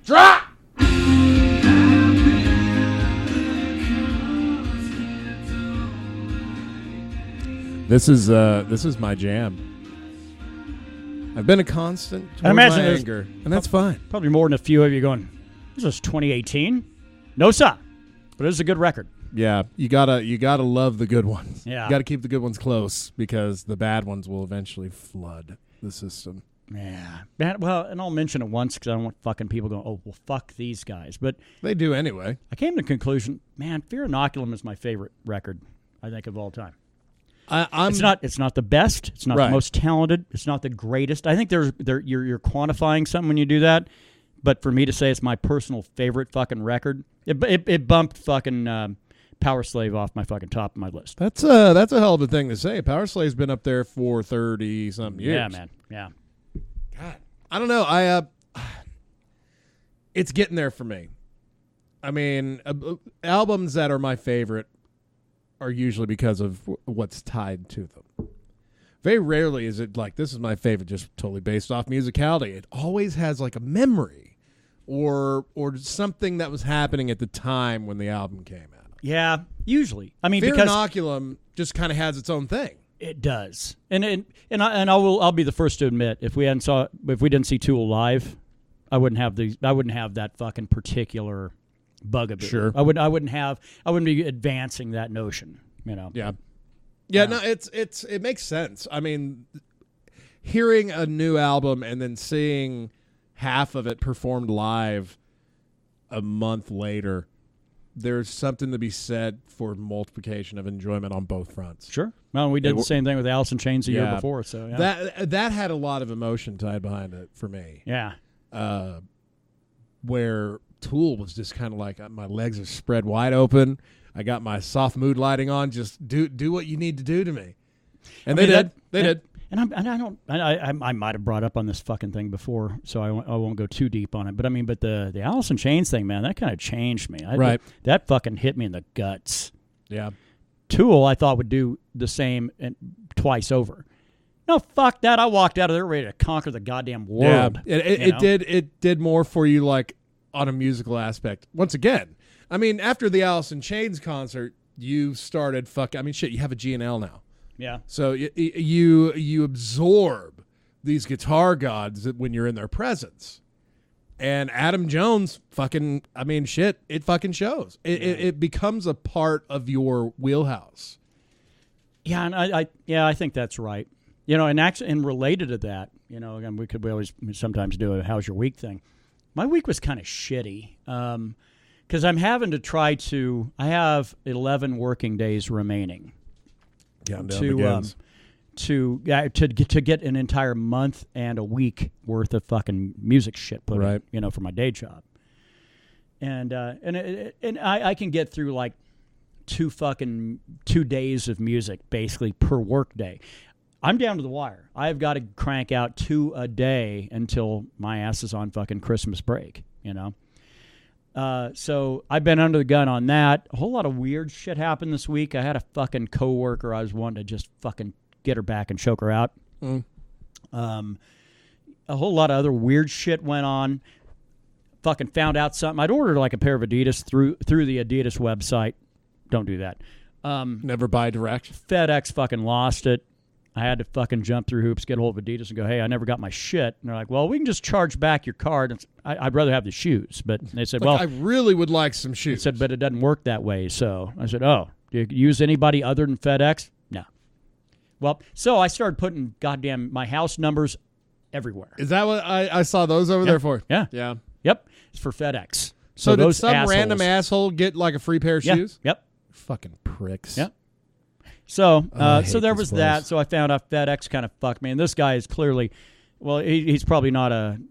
Drop! This is my jam. I've been a constant towards my anger, and that's fine. Probably more than a few of you going, this is 2018? No, sir. But it's a good record. Yeah, you gotta love the good ones. Yeah. You gotta keep the good ones close because the bad ones will eventually flood the system. Yeah. Well, and I'll mention it once because I don't want fucking people going, oh, well, fuck these guys. But they do anyway. I came to the conclusion, man, Fear Inoculum is my favorite record, I think, of all time. It's not the best. It's not the most talented. It's not the greatest. I think you're quantifying something when you do that. But for me to say it's my personal favorite fucking record, it bumped fucking Power Slave off my fucking top of my list. That's a hell of a thing to say. Power Slave's been up there for 30-something years. Yeah, man. Yeah. God, I don't know. It's getting there for me. I mean, albums that are my favorite are usually because of what's tied to them. Very rarely is it like, this is my favorite just totally based off musicality. It always has like a memory or something that was happening at the time when the album came out. Yeah, usually. I mean, Fear because Inoculum just kind of has its own thing. It does. I'll be the first to admit, if we didn't see Tool live, I wouldn't have that fucking particular bugaboo. Sure. I wouldn't be advancing that notion, you know. Yeah. Yeah, no, it makes sense. I mean, hearing a new album and then seeing half of it performed live a month later, there's something to be said for multiplication of enjoyment on both fronts. Sure. Well, we did the same thing with Alice in Chains the year before, so yeah. That had a lot of emotion tied behind it for me. Yeah. Where Tool was just kind of like, my legs are spread wide open. I got my soft mood lighting on. Just do what you need to do to me, and they did. They did. And I might have brought up on this fucking thing before, so I won't go too deep on it. But I mean, the Alice in Chains thing, man, that kind of changed me. That fucking hit me in the guts. Yeah. Tool, I thought would do the same twice over. No, fuck that. I walked out of there ready to conquer the goddamn world. Yeah, it did more for you, like, on a musical aspect. Once again, I mean, after the Alice in Chains concert, you started you have a G&L now. Yeah. So you absorb these guitar gods when you're in their presence. And Adam Jones it fucking shows. It becomes a part of your wheelhouse. Yeah, and I think that's right. You know, and related to that, you know, again, we always sometimes do a how's your week thing. My week was kind of shitty because I'm having to I have 11 working days remaining to get an entire month and a week worth of fucking music shit put in, you know, for my day job. And I can get through like 2 days of music basically per work day. I'm down to the wire. I've got to crank out 2 a day until my ass is on fucking Christmas break, you know? So I've been under the gun on that. A whole lot of weird shit happened this week. I had a fucking coworker I was wanting to just fucking get her back and choke her out. A whole lot of other weird shit went on. Fucking found out something. I'd ordered like a pair of Adidas through the Adidas website. Don't do that. Never buy direct. FedEx fucking lost it. I had to fucking jump through hoops, get a hold of Adidas, and go, hey, I never got my shit. And they're like, well, we can just charge back your card. And I'd rather have the shoes. But they said, I really would like some shoes. They said, but it doesn't work that way. So I said, oh, do you use anybody other than FedEx? No. Well, so I started putting goddamn my house numbers everywhere. Is that what I saw those over there for? Yeah. Yeah. Yep. It's for FedEx. So did some random asshole get like a free pair of shoes? Yep. Fucking pricks. Yep. So there was that. So I found out FedEx kind of fucked me. And this guy is clearly, well, he's probably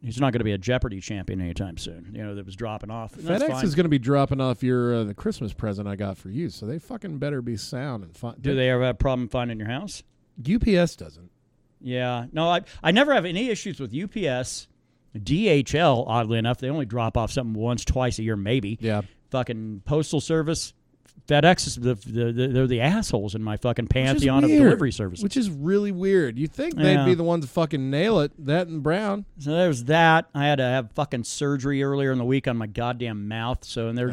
he's not going to be a Jeopardy champion anytime soon. You know, that was dropping off. FedEx is going to be dropping off the Christmas present I got for you. So they fucking better be sound and fun. Do they ever have a problem finding your house? UPS doesn't. Yeah. No, I never have any issues with UPS. DHL, oddly enough, they only drop off something once, twice a year, maybe. Yeah. Fucking Postal Service, FedEx is they're the assholes in my fucking pantheon of delivery services. Which is really weird. You'd think they'd be the ones to fucking nail it, that and Brown. So there's that. I had to have fucking surgery earlier in the week on my goddamn mouth. So and they're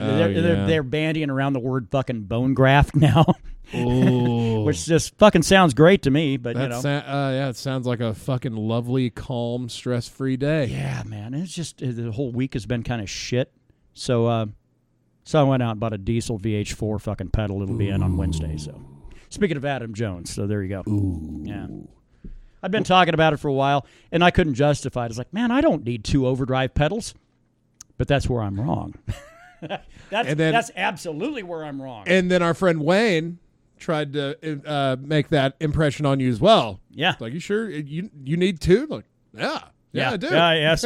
bandying around the word fucking bone graft now. Which just fucking sounds great to me, but you know. It sounds like a fucking lovely, calm, stress-free day. Yeah, man. It's just the whole week has been kind of shit. So I went out and bought a diesel VH4 fucking pedal. It'll be in on Wednesday. So, speaking of Adam Jones, so there you go. Ooh. Yeah. I've been talking about it for a while, and I couldn't justify it. It's like, man, I don't need 2 overdrive pedals. But that's where I'm wrong. That's absolutely where I'm wrong. And then our friend Wayne tried to make that impression on you as well. Yeah. Like, you sure you need 2? Like, yeah, I do. Yes.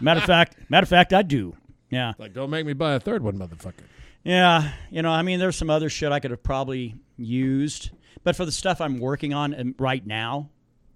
Matter of fact, I do. Yeah. Like, don't make me buy a 3rd one, motherfucker. Yeah. You know, I mean, there's some other shit I could have probably used, but for the stuff I'm working on right now,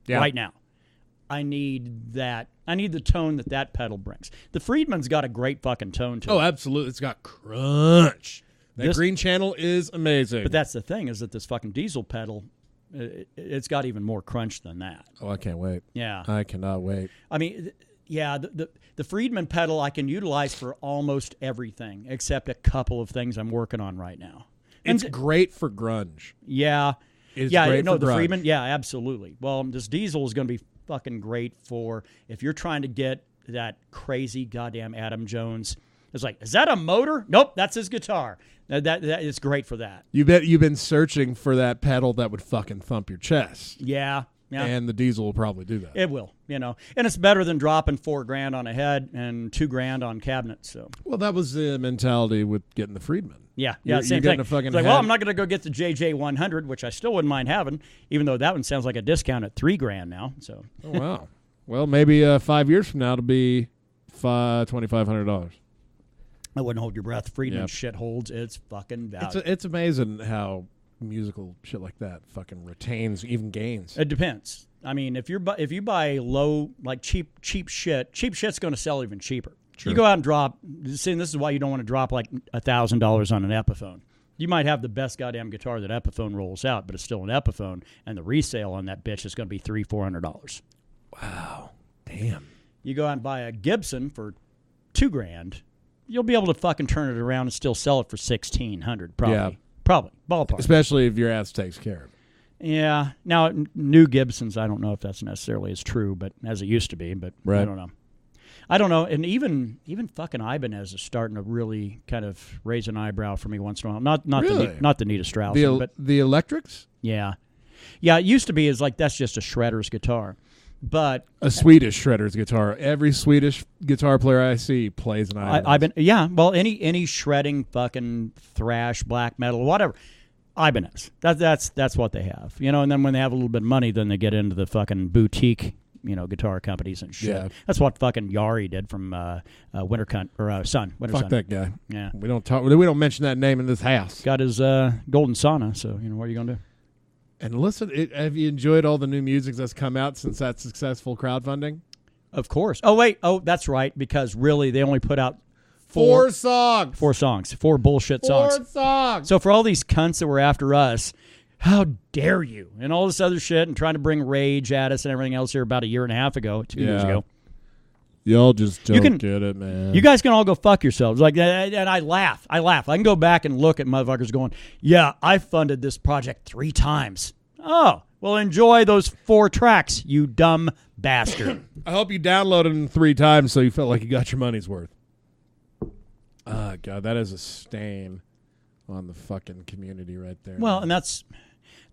I need that. I need the tone that pedal brings. The Friedman's got a great fucking tone to it. Oh, absolutely. It's got crunch. That green channel is amazing. But that's the thing, is that this fucking diesel pedal, it's got even more crunch than that. Oh, I can't wait. Yeah. I cannot wait. I mean, the Friedman pedal I can utilize for almost everything except a couple of things I'm working on right now. It's great for grunge. Yeah. It's great for the grunge. Friedman, yeah, absolutely. Well, this diesel is going to be fucking great for if you're trying to get that crazy goddamn Adam Jones. It's like, is that a motor? Nope, that's his guitar. That is great for that. You bet you've been searching for that pedal that would fucking thump your chest. Yeah. And the diesel will probably do that. It will, you know. And it's better than dropping $4,000 on a head and $2,000 on cabinets. So. Well, that was the mentality with getting the Friedman. Yeah, you're same getting thing. A fucking it's like, well, I'm not going to go get the JJ100, which I still wouldn't mind having, even though that one sounds like a discount at $3,000 now. So. Oh, wow. Well, maybe 5 years from now it'll be $2,500. I wouldn't hold your breath. Friedman shit holds its fucking value. It's amazing how musical shit like that fucking retains, even gains. It depends. I mean, if you buy low, like cheap shit's going to sell even cheaper. True. You go out and drop. See, this is why you don't want to drop like $1,000 on an Epiphone. You might have the best goddamn guitar that Epiphone rolls out, but it's still an Epiphone, and the resale on that bitch is going to be $300-$400. Wow, damn. You go out and buy a Gibson for $2,000, you'll be able to fucking turn it around and still sell it for $1,600, probably. Yeah. Probably, ballpark. Especially if your ass takes care of it. Yeah. Now, new Gibsons, I don't know if that's necessarily as true, but as it used to be. But right. I don't know. And even fucking Ibanez is starting to really kind of raise an eyebrow for me once in a while. Not the Nita Strauss, but the electrics. Yeah. It used to be is like that's just a shredder's guitar, but a Swedish shredder's guitar. Every Swedish guitar player I see plays an Ibanez. Well, any shredding fucking thrash, black metal, whatever. Ibanez. That's what they have, you know. And then when they have a little bit of money, then they get into the fucking boutique, you know, guitar companies and shit. Yeah. That's what fucking Yari did from Winter Sun. Fuck that guy. Yeah. We don't mention that name in this house. Got his golden sauna. So you know what are you gonna do? And listen, have you enjoyed all the new music that's come out since that successful crowdfunding? Of course. Oh wait. Oh, that's right. Because really, they only put out. Four songs. 4 bullshit songs. 4 songs. So for all these cunts that were after us, how dare you? And all this other shit and trying to bring rage at us and everything else here about a year and a half ago, 2 years ago. Y'all just don't get it, man. You guys can all go fuck yourselves. Like, and I laugh. I can go back and look at motherfuckers going, yeah, I funded this project 3 times. Oh, well, enjoy those 4 tracks, you dumb bastard. I hope you downloaded them 3 times so you felt like you got your money's worth. Oh, God, that is a stain on the fucking community right there. Well, and that's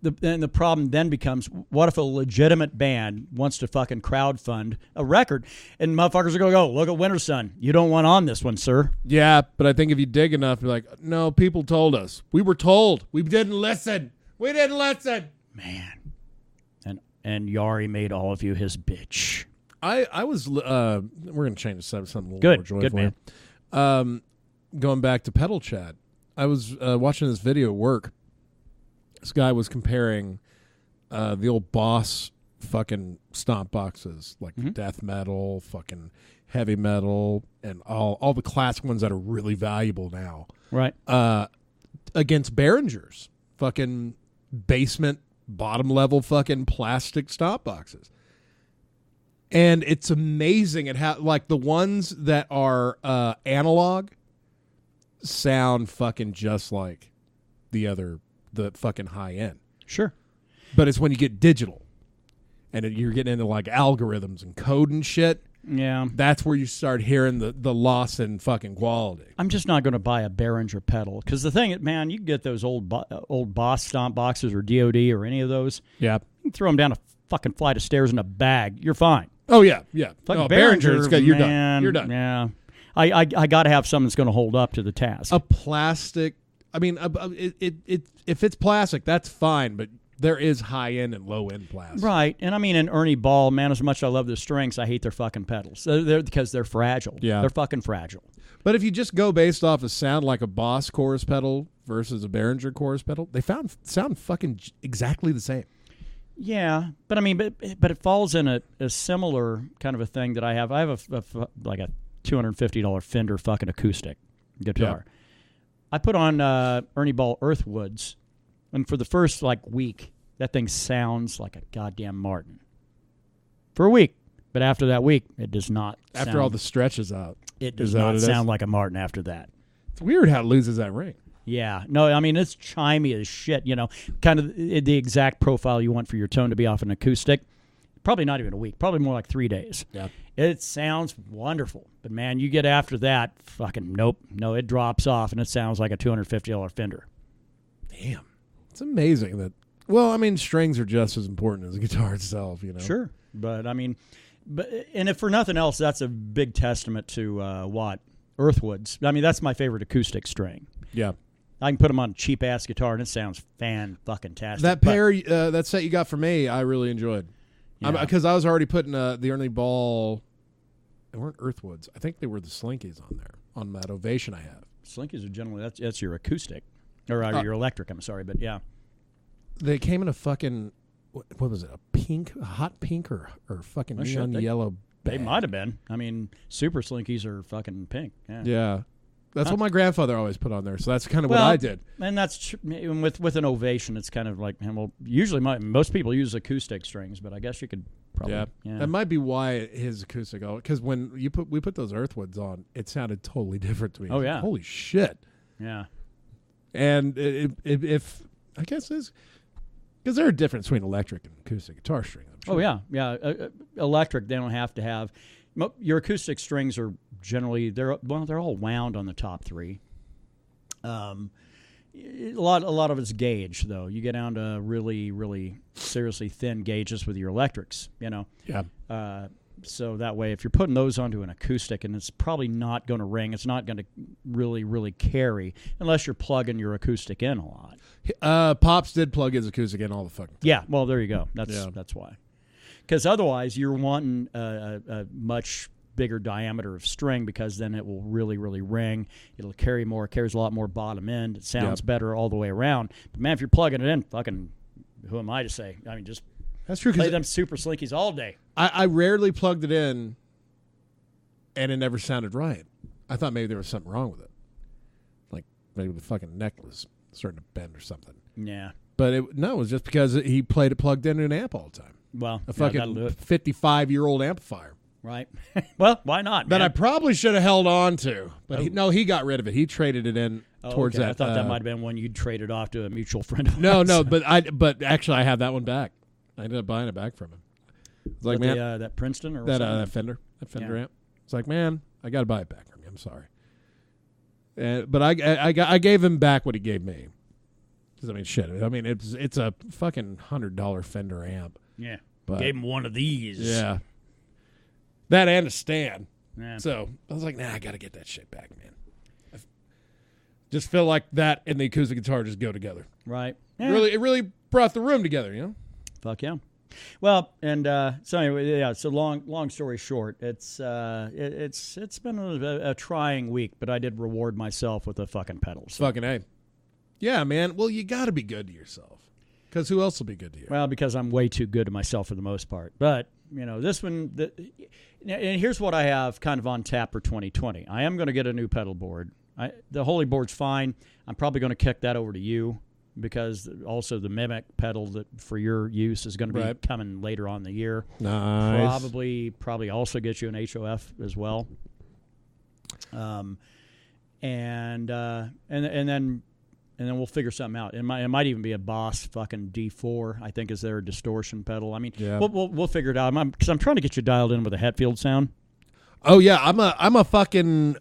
the problem then becomes, what if a legitimate band wants to fucking crowdfund a record and motherfuckers are going to go, look at Winter Sun. You don't want on this one, sir. Yeah, but I think if you dig enough, you're like, no, people told us. We were told. We didn't listen. We didn't listen. Man. And Yari made all of you his bitch. I was, we're going to change the subject, something a little good, more joyful. Good, man. Going back to pedal chat, I was watching this video at work. This guy was comparing the old Boss fucking stomp boxes, like death metal, fucking heavy metal, and all the classic ones that are really valuable now. Right. against Behringers, fucking basement, bottom level fucking plastic stop boxes. And it's amazing at how, like, the ones that are analog sound fucking just like the fucking high end. Sure. But it's when you get digital and you're getting into like algorithms and code and shit. Yeah. That's where you start hearing the loss in fucking quality. I'm just not going to buy a Behringer pedal because the thing, man, you can get those old Boss stomp boxes or DOD or any of those. Yeah. You can throw them down a fucking flight of stairs in a bag. You're fine. Oh, yeah, yeah. Fucking Behringer, you're man, done. You're done. Yeah. I got to have something that's going to hold up to the task. A plastic, I mean, if it's plastic, that's fine, but there is high-end and low-end plastic. Right. And I mean, an Ernie Ball, man, as much as I love their strings, I hate their fucking pedals. Because they're fragile. Yeah. They're fucking fragile. But if you just go based off of sound like a Boss chorus pedal versus a Behringer chorus pedal, they sound fucking exactly the same. Yeah. But I mean, but it falls in a similar kind of a thing that I have. I have like a $250 Fender fucking acoustic guitar. Yeah. I put on Ernie Ball Earthwoods. And for the first, like, week, that thing sounds like a goddamn Martin. For a week. But after that week, it does not After all the stretches out. It does not sound like a Martin after that. It's weird how it loses that ring. Yeah. No, I mean, it's chimey as shit, you know. Kind of the exact profile you want for your tone to be off an acoustic. Probably not even a week. Probably more like 3 days. Yeah. It sounds wonderful. But, man, you get after that, fucking nope. No, it drops off, and it sounds like a $250 Fender. Damn. It's amazing that, well, I mean, strings are just as important as the guitar itself, you know. Sure, but I mean, and if for nothing else, that's a big testament to Earthwoods. I mean, that's my favorite acoustic string. Yeah, I can put them on a cheap ass guitar and it sounds fan-fucking-tastic. That that set you got for me, I really enjoyed. Because I was already putting the Ernie Ball. They weren't Earthwoods. I think they were the Slinkies on there on that Ovation I have. Slinkies are generally that's your acoustic. Or your electric, I'm sorry, but yeah. They came in a fucking, what was it, a hot pink or fucking neon yellow bag. They might have been. I mean, Super Slinkies are fucking pink. Yeah. That's what my grandfather always put on there, so that's kind of what I did. And that's, with an Ovation, it's kind of like, well, usually most people use acoustic strings, but I guess you could probably. Yeah. That might be why his acoustic, because when we put those Earthwoods on, it sounded totally different to me. Oh, yeah. Holy shit. Yeah. And if I guess is because there's a difference between electric and acoustic guitar strings. I'm sure. Oh yeah. Electric, they don't have to have. Your acoustic strings are generally they're all wound on the top three. A lot of it's gauge though. You get down to really, really seriously thin gauges with your electrics. You know. Yeah. So that way, if you're putting those onto an acoustic, and it's probably not going to ring, it's not going to really, really carry unless you're plugging your acoustic in a lot. Pops did plug his acoustic in all the fucking time. Yeah, well, there you go. That's why. Because otherwise, you're wanting a much bigger diameter of string because then it will really, really ring. It'll carry more, carries a lot more bottom end. It sounds better all the way around. But, man, if you're plugging it in, fucking, who am I to say? I mean, just that's true. Play them Super Slinkies all day. I rarely plugged it in, and it never sounded right. I thought maybe there was something wrong with it. Like maybe the fucking neck was starting to bend or something. Yeah. But it was just because he played it plugged into an amp all the time. Well, a fucking 55-year-old amplifier. Right. Well, why not, man? That I probably should have held on to. But he got rid of it. He traded it in towards that. I thought that might have been one you'd traded off to a mutual friend of ours. No, but actually I have that one back. I ended up buying it back from him. It's like, man, that Princeton or that Fender amp. It's like, man, I got to buy it back from you. I'm sorry. But I gave him back what he gave me. I mean, shit. I mean, it's a fucking $100 Fender amp. Yeah. But gave him one of these. Yeah. That and a stand. Yeah. So I was like, nah, I got to get that shit back, man. I just feel like that and the acoustic guitar just go together. Right. Yeah. It really brought the room together, you know? Fuck yeah. Well, and so anyway, yeah. So long story short, it's been a trying week, but I did reward myself with a fucking pedal. So. Fucking A. Yeah, man. Well, you got to be good to yourself, because who else will be good to you? Well, because I'm way too good to myself for the most part. But you know, this one, and here's what I have kind of on tap for 2020. I am going to get a new pedal board. The Holy Board's fine. I'm probably going to kick that over to you because also the Mimic pedal that for your use is going to be coming later on in the year. Nice. Probably also get you an HOF as well. And then we'll figure something out. It might even be a Boss fucking D4. I think is their distortion pedal. I mean, we'll figure it out. Because I'm trying to get you dialed in with a Hetfield sound. Oh yeah, I'm a fucking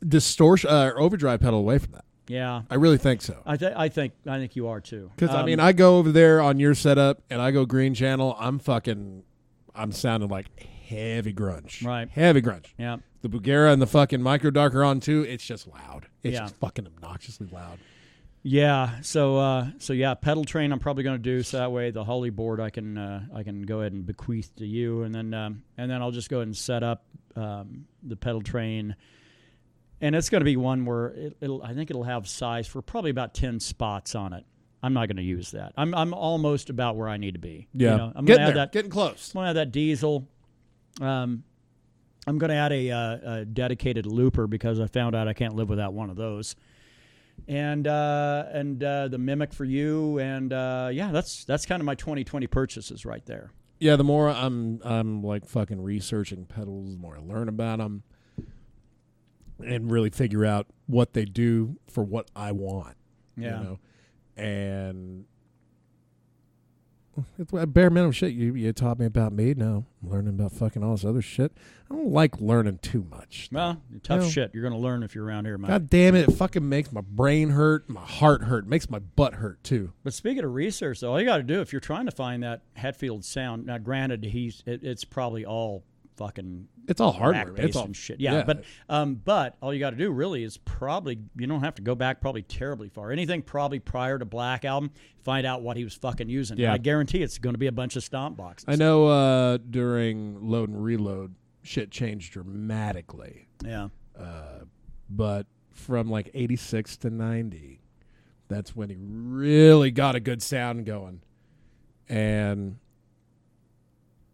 distortion overdrive pedal away from that. Yeah, I really think so. I think you are too. Because I mean, I go over there on your setup and I go green channel. I'm sounding like heavy grunge. Right, heavy grunge. Yeah. The Bugera and the fucking Micro Dark are on too. It's just loud. It's just fucking obnoxiously loud. Yeah. So yeah, pedal train I'm probably going to do so that way the Holy Board I can go ahead and bequeath to you, and then I'll just go ahead and set up the pedal train, and it's going to be one where I think it'll have size for probably about 10 spots on it. I'm not going to use that. I'm almost about where I need to be. Yeah, you know, I'm going to add that. Getting close. I'm going to add that diesel. I'm going to add a dedicated looper because I found out I can't live without one of those. And the Mimic for you, and that's kind of my 2020 purchases right there. Yeah, the more I'm like fucking researching pedals, the more I learn about them, and really figure out what they do for what I want. Yeah, you know? And it's bare minimum shit. You taught me about Mead. Now I'm learning about fucking all this other shit. I don't like learning too much. Well, tough shit. You're going to learn if you're around here, man. God damn it. It fucking makes my brain hurt, my heart hurt. It makes my butt hurt, too. But speaking of research, though, all you got to do if you're trying to find that Hetfield sound, now granted, it's probably all fucking... It's all hardware. It's all shit. Yeah. But all you got to do really is probably, you don't have to go back probably terribly far. Anything probably prior to Black Album, find out what he was fucking using. Yeah. I guarantee it's going to be a bunch of stomp boxes. I know during Load and Reload, shit changed dramatically. Yeah. But from like 86 to 90, that's when he really got a good sound going. And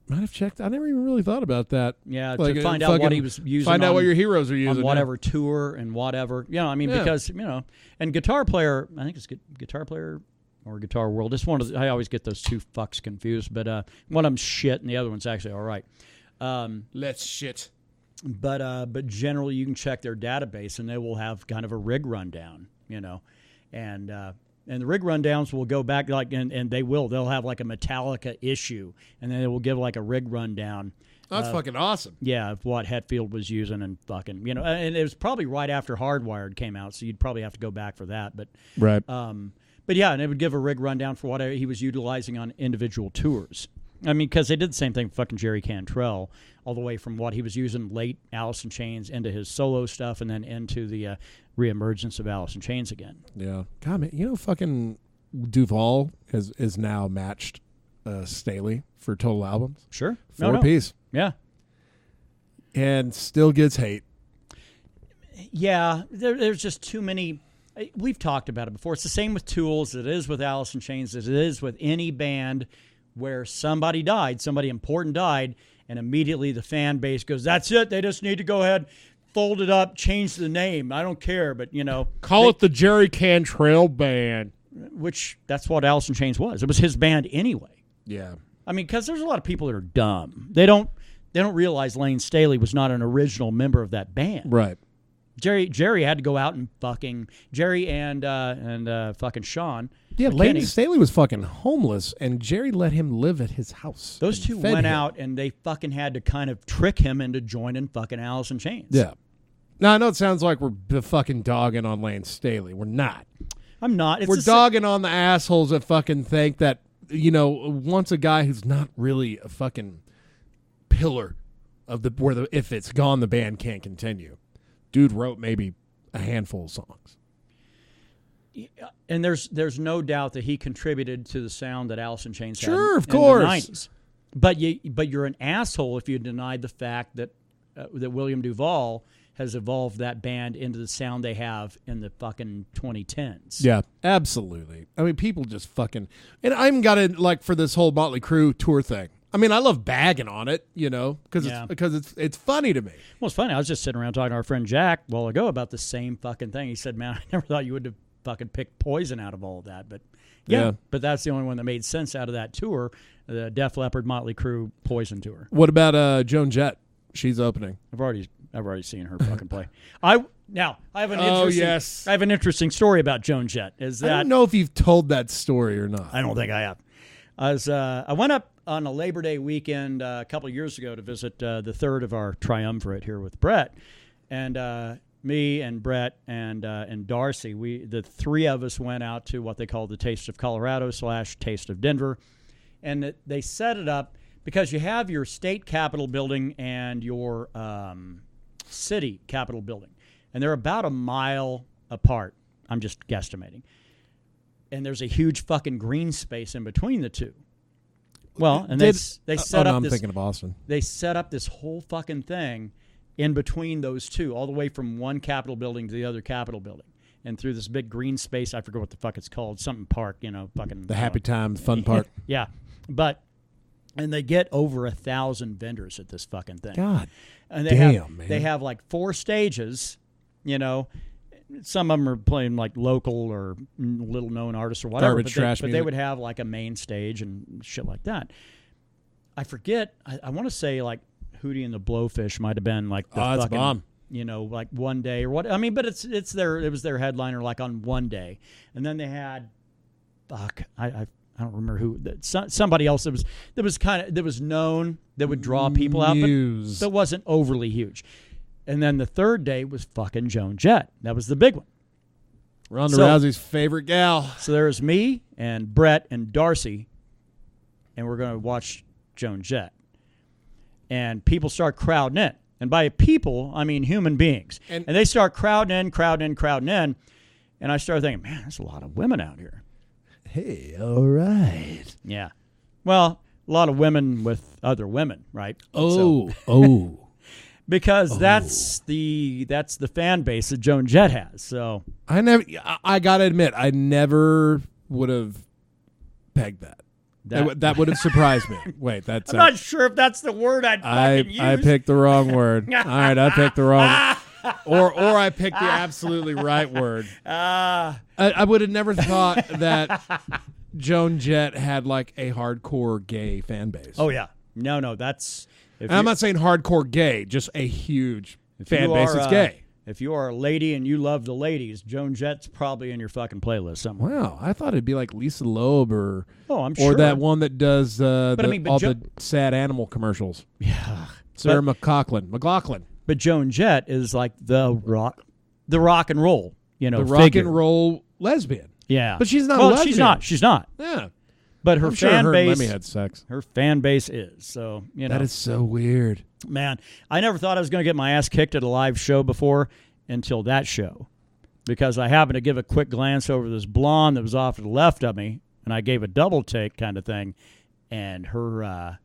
might have checked. I never even really thought about that. Yeah, like, to find out what he was using. Find out what your heroes are using. On whatever tour and whatever. You know, I mean, because, you know, and Guitar Player, I think it's Guitar Player or Guitar World. It's one of the, I always get those two fucks confused, but one of them's shit and the other one's actually all right. Let's shit. But generally you can check their database and they will have kind of a rig rundown, you know, and the rig rundowns will go back like and they'll have like a Metallica issue and then they will give like a rig rundown. That's fucking awesome. Yeah, of what Hetfield was using and fucking, you know, and it was probably right after Hardwired came out, so you'd probably have to go back for that. But right. But yeah, and it would give a rig rundown for what he was utilizing on individual tours. I mean, because they did the same thing with fucking Jerry Cantrell, all the way from what he was using late Alice in Chains into his solo stuff and then into the reemergence of Alice in Chains again. Yeah. God, man, you know, fucking Duvall is now matched Staley for total albums. Sure. 4 piece. Yeah. And still gets hate. Yeah. There's just too many. We've talked about it before. It's the same with Tool as it is with Alice in Chains, as it is with any band where somebody important died, and immediately the fan base goes, that's it, they just need to go ahead, fold it up, change the name. I don't care, but, you know. Call it the Jerry Cantrell Band. Which, that's what Alice in Chains was. It was his band anyway. Yeah. I mean, because there's a lot of people that are dumb. They don't realize Lane Staley was not an original member of that band. Right. Jerry had to go out and fucking Jerry and fucking Sean. Yeah, Lane Staley was fucking homeless, and Jerry let him live at his house. Those two went out, and they fucking had to kind of trick him into joining fucking Alice in Chains. Yeah. Now, I know it sounds like we're fucking dogging on Lane Staley. We're not. I'm not. We're dogging on the assholes that fucking think that, you know, once a guy who's not really a fucking pillar of if it's gone, the band can't continue. Dude wrote maybe a handful of songs. And there's no doubt that he contributed to the sound that Alice in Chains had of in course. the 90s. But you're an asshole if you denied the fact that William Duvall has evolved that band into the sound they have in the fucking 2010s. Yeah, absolutely. I mean, people just fucking... And I even got it, like, for this whole Motley Crue tour thing. I mean, I love bagging on it, because it's funny to me. Well, it's funny. I was just sitting around talking to our friend Jack a while ago about the same fucking thing. He said, man, I never thought you would have fucking picked Poison out of all of that. But yeah, but that's the only one that made sense out of that tour, the Def Leppard, Motley Crue, Poison tour. What about Joan Jett? She's opening. I've already seen her fucking play. I have an interesting story about Joan Jett. I don't know if you've told that story or not. I don't think I have. I went up on a Labor Day weekend a couple of years ago to visit the third of our triumvirate here with Brett, and me and Brett and Darcy. The three of us went out to what they call the Taste of Colorado / Taste of Denver, and they set it up because you have your state capitol building and your city capitol building, and they're about a mile apart. I'm just guesstimating. And there's a huge fucking green space in between the two. Well, and they set up I'm this. thinking of Boston. They set up this whole fucking thing in between those two, all the way from one Capitol building to the other Capitol building, and through this big green space. I forget what the fuck it's called. Something park, fucking the Happy Times Fun Park. Yeah, and they get over 1,000 vendors at this fucking thing. God, and man. They have like 4 stages, Some of them are playing like local or little known artists or whatever. Garbage trash but they would have like a main stage and shit like that. I forget. I want to say like Hootie and the Blowfish might have been like the fucking bomb. Like one day or what. I mean, but it was their headliner like on one day, and then they had I don't remember who. Somebody else that was known that would draw people out, but that wasn't overly huge. And then the third day was fucking Joan Jett. That was the big one. Ronda Rousey's favorite gal. So there was me and Brett and Darcy, and we're going to watch Joan Jett. And people start crowding in. And by people, I mean human beings. And they start crowding in. And I started thinking, man, there's a lot of women out here. Hey, all right. Yeah. Well, a lot of women with other women, right? Because that's the fan base that Joan Jett has. So I gotta admit, I never would have pegged that. That would have surprised me. Wait, I'm not sure if that's the word I'd fucking use. I picked the wrong word. All right, I picked the wrong or I picked the absolutely right word. I would have never thought that Joan Jett had like a hardcore gay fan base. Oh yeah. No, that's I'm not saying hardcore gay, just a huge fan base that's gay. If you are a lady and you love the ladies, Joan Jett's probably in your fucking playlist somewhere. Wow, I thought it'd be like Lisa Loeb or I'm sure. Or that one that does the sad animal commercials. Yeah. Sarah McLachlan. But Joan Jett is like the rock and roll, the rock and roll lesbian. Yeah. But she's not a lesbian. She's not. Yeah. But her fan base, Lemmy had sex. Her fan base is so That is so weird, man. I never thought I was going to get my ass kicked at a live show before until that show, because I happened to give a quick glance over this blonde that was off to the left of me, and I gave a double take kind of thing, and her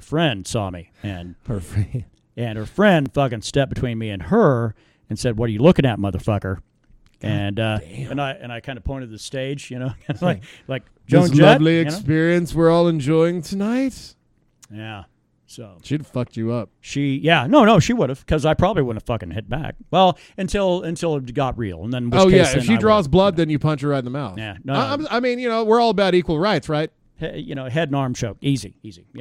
friend saw me, and her friend fucking stepped between me and her and said, "What are you looking at, motherfucker?" And I kind of pointed to the stage, like Joan Jett, this lovely experience we're all enjoying tonight. Yeah, so she'd fucked you up. She would have, because I probably wouldn't have fucking hit back. Well, until it got real, and then if she draws blood, then you punch her right in the mouth. Yeah, I mean, we're all about equal rights, right? Head and arm choke, easy.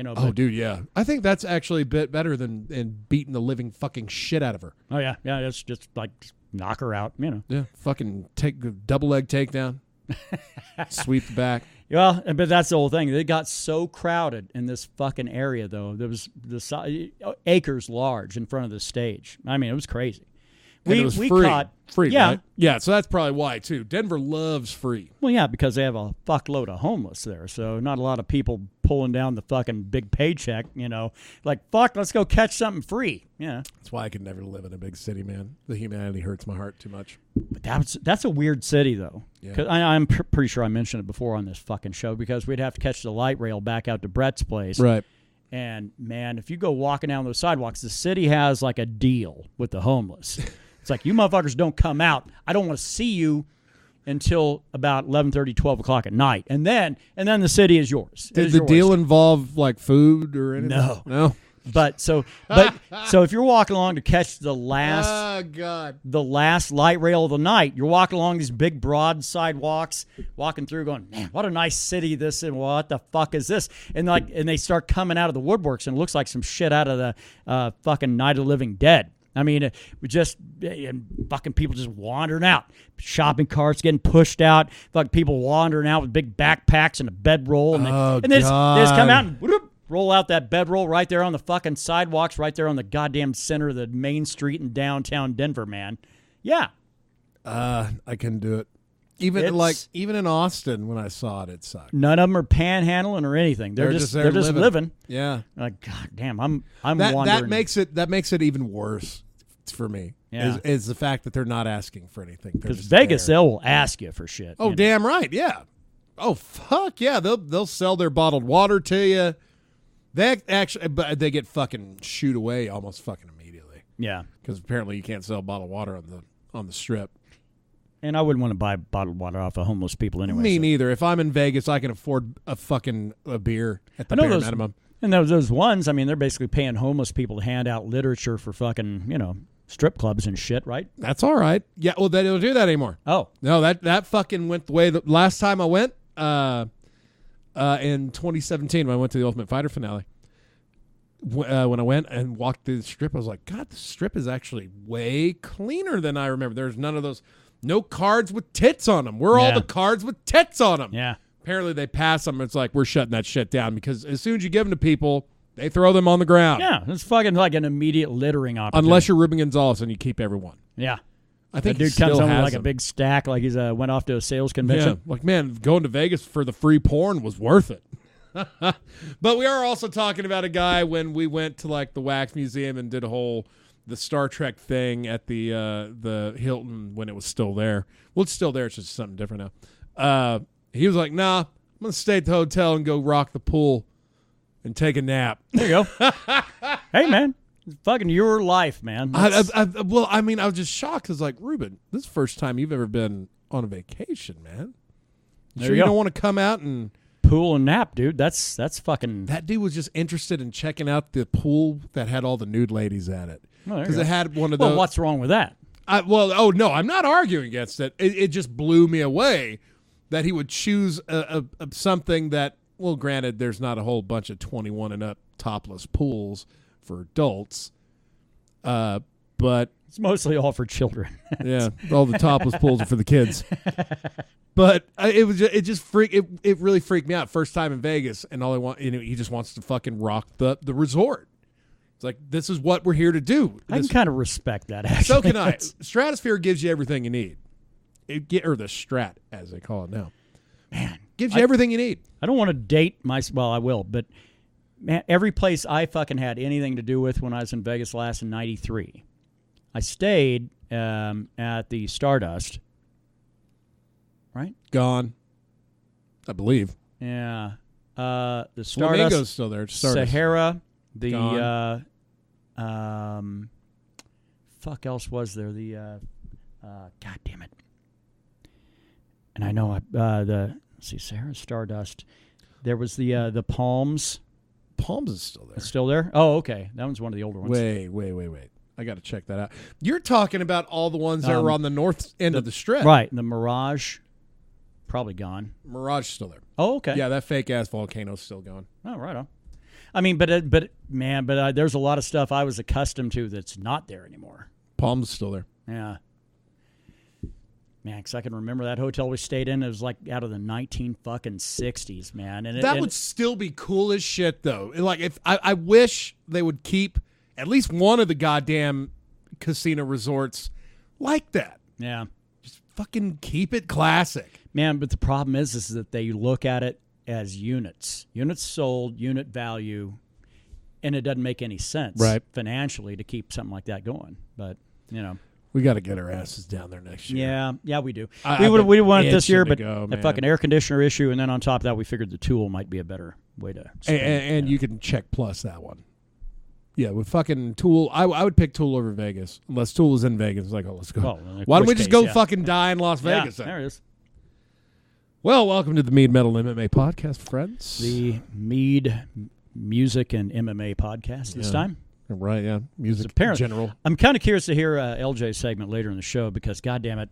Oh, dude, yeah. I think that's actually a bit better than beating the living fucking shit out of her. Oh yeah, it's just like knock her out, Yeah, fucking take the double leg takedown, sweep the back. Well, but that's the whole thing. They got so crowded in this fucking area, though. There was acres large in front of the stage. I mean, it was crazy. It was free, yeah. Right? Yeah, so that's probably why, too. Denver loves free. Well, yeah, because they have a fuckload of homeless there, so not a lot of people pulling down the fucking big paycheck, Like, fuck, let's go catch something free. Yeah. That's why I could never live in a big city, man. The humanity hurts my heart too much. But that's a weird city, though. Yeah. 'Cause I'm pretty sure I mentioned it before on this fucking show, because we'd have to catch the light rail back out to Brett's place. Right. And, man, if you go walking down those sidewalks, the city has, like, a deal with the homeless. It's like, you motherfuckers don't come out. I don't want to see you until about 11:30, 12 o'clock at night, and then the city is yours. Did the deal involve like food or anything? No. But so if you're walking along to catch the last light rail of the night, you're walking along these big broad sidewalks, walking through, going, man, what a nice city this is. What the fuck is this? And they start coming out of the woodworks, and it looks like some shit out of the fucking Night of the Living Dead. I mean, fucking people just wandering out, shopping carts getting pushed out, fucking people wandering out with big backpacks and a bedroll, and they just come out and whoop, roll out that bedroll right there on the fucking sidewalks, right there on the goddamn center of the main street in downtown Denver, man. Yeah. I couldn't do it. Even in Austin, when I saw it, it sucked. None of them are panhandling or anything. They're just living. Yeah. Like, God damn, I'm wondering. That makes it even worse for me. Yeah. Is the fact that they're not asking for anything. Because Vegas, they will ask you for shit. Oh, damn right. Yeah. Oh, fuck yeah. They'll sell their bottled water to you. But they get fucking shooed away almost fucking immediately. Yeah. Because apparently you can't sell bottled water on the strip. And I wouldn't want to buy bottled water off of homeless people anyway. Me neither. If I'm in Vegas, I can afford a beer at the bare minimum. And those ones, I mean, they're basically paying homeless people to hand out literature for fucking, strip clubs and shit, right? That's all right. Yeah, well, they don't do that anymore. Oh. No, that fucking went the way. Last time I went, in 2017, when I went to the Ultimate Fighter finale, when I went and walked through the strip, I was like, God, the strip is actually way cleaner than I remember. There's none of those, no cards with tits on them. All the cards with tits on them. Yeah. Apparently they pass them. It's like, we're shutting that shit down because as soon as you give them to people, they throw them on the ground. Yeah, it's fucking like an immediate littering opportunity. Unless you're Ruben Gonzalez and you keep everyone. Yeah. I think that dude comes home with like a big stack, like he's went off to a sales convention. Yeah, like, man, going to Vegas for the free porn was worth it. But we are also talking about a guy when we went to like the Wax Museum and did the Star Trek thing at the Hilton when it was still there. Well, it's still there. It's just something different now. He was like, nah, I'm going to stay at the hotel and go rock the pool and take a nap. There you go. Hey, man. It's fucking your life, man. I was just shocked because, like, Ruben, this is the first time you've ever been on a vacation, man. You don't want to come out and pool and nap, dude? That's fucking. That dude was just interested in checking out the pool that had all the nude ladies at it because it had one of those. Well, what's wrong with that? No, I'm not arguing against it. It just blew me away that he would choose something that. Well, granted, there's not a whole bunch of 21 and up topless pools for adults, but it's mostly all for children. Yeah, all the topless pools are for the kids. But it really freaked me out. First time in Vegas, and all I want, he just wants to fucking rock the resort. It's like, this is what we're here to do. I can kind of respect that. Actually, so can I. Stratosphere gives you everything you need. Or the Strat, as they call it now. Man, gives you everything you need. I don't want to date well, I will, but man, every place I fucking had anything to do with when I was in Vegas last in '93, I stayed at the Stardust. Right? Gone, I believe. Yeah, the Stardust. Flamingo's still there. Stardust. Sahara. The fuck else was there? The God damn it. And I know let's see, Sahara, Stardust. There was the Palms. Palms is still there. It's still there? Oh, okay. That one's one of the older ones. Wait. I got to check that out. You're talking about all the ones that were on the north end of the strip. Right. The Mirage, probably gone. Mirage is still there. Oh, okay. Yeah, that fake-ass volcano's still gone. Oh, right on. I mean, but there's a lot of stuff I was accustomed to that's not there anymore. Palms is still there. Yeah. Man, because I can remember that hotel we stayed in. It was like out of the 1960s, man. And that would still be cool as shit, though. Like, if I wish they would keep at least one of the goddamn casino resorts like that. Yeah, just fucking keep it classic, man. But the problem is that they look at it as units sold, unit value, and it doesn't make any sense, right, financially to keep something like that going. But we got to get our asses down there next year. Yeah, we do. We wanted this year, but a fucking air conditioner issue, and then on top of that, we figured the Tool might be a better way to spend and you can check plus that one. Yeah, with fucking Tool, I would pick Tool over Vegas. Unless Tool is in Vegas. It's like, oh, let's go. Well, why don't we just go fucking die in Las Vegas? There it is. Well, welcome to the Mead Metal MMA podcast, friends. The Mead Music and MMA podcast this time. Right, yeah. Music in general. I'm kind of curious to hear LJ's segment later in the show because, goddamn it,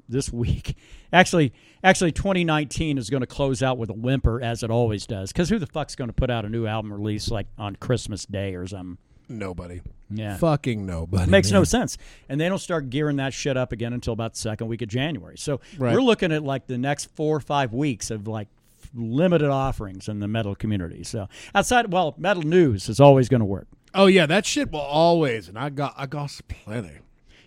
this week, actually 2019 is going to close out with a whimper, as it always does. Because who the fuck's going to put out a new album release like on Christmas Day or something? Nobody. Yeah. Fucking nobody. Makes no sense. And they don't start gearing that shit up again until about the second week of January. So we're looking at like the next 4 or 5 weeks of like limited offerings in the metal community. So outside, well, metal news is always going to work. Oh yeah, that shit will always, and I got plenty.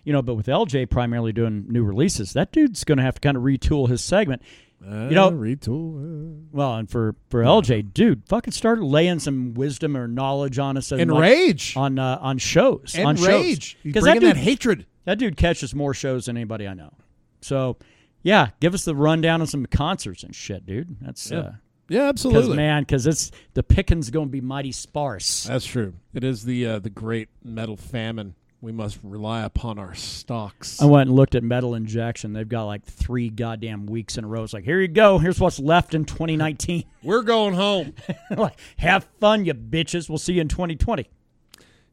You know, but with LJ primarily doing new releases, that dude's going to have to kind of retool his segment. Retool. Well, and for LJ, dude, fucking start laying some wisdom or knowledge on us and rage on shows. And on rage. He's bringing that hatred. That dude catches more shows than anybody I know. So, yeah, give us the rundown of some concerts and shit, dude. That's yeah, absolutely. Because the pickings going to be mighty sparse. That's true. It is the great metal famine. We must rely upon our stocks. I went and looked at Metal Injection. They've got like 3 goddamn weeks in a row. It's like, here you go. Here's what's left in 2019. We're going home. Like, have fun, you bitches. We'll see you in 2020.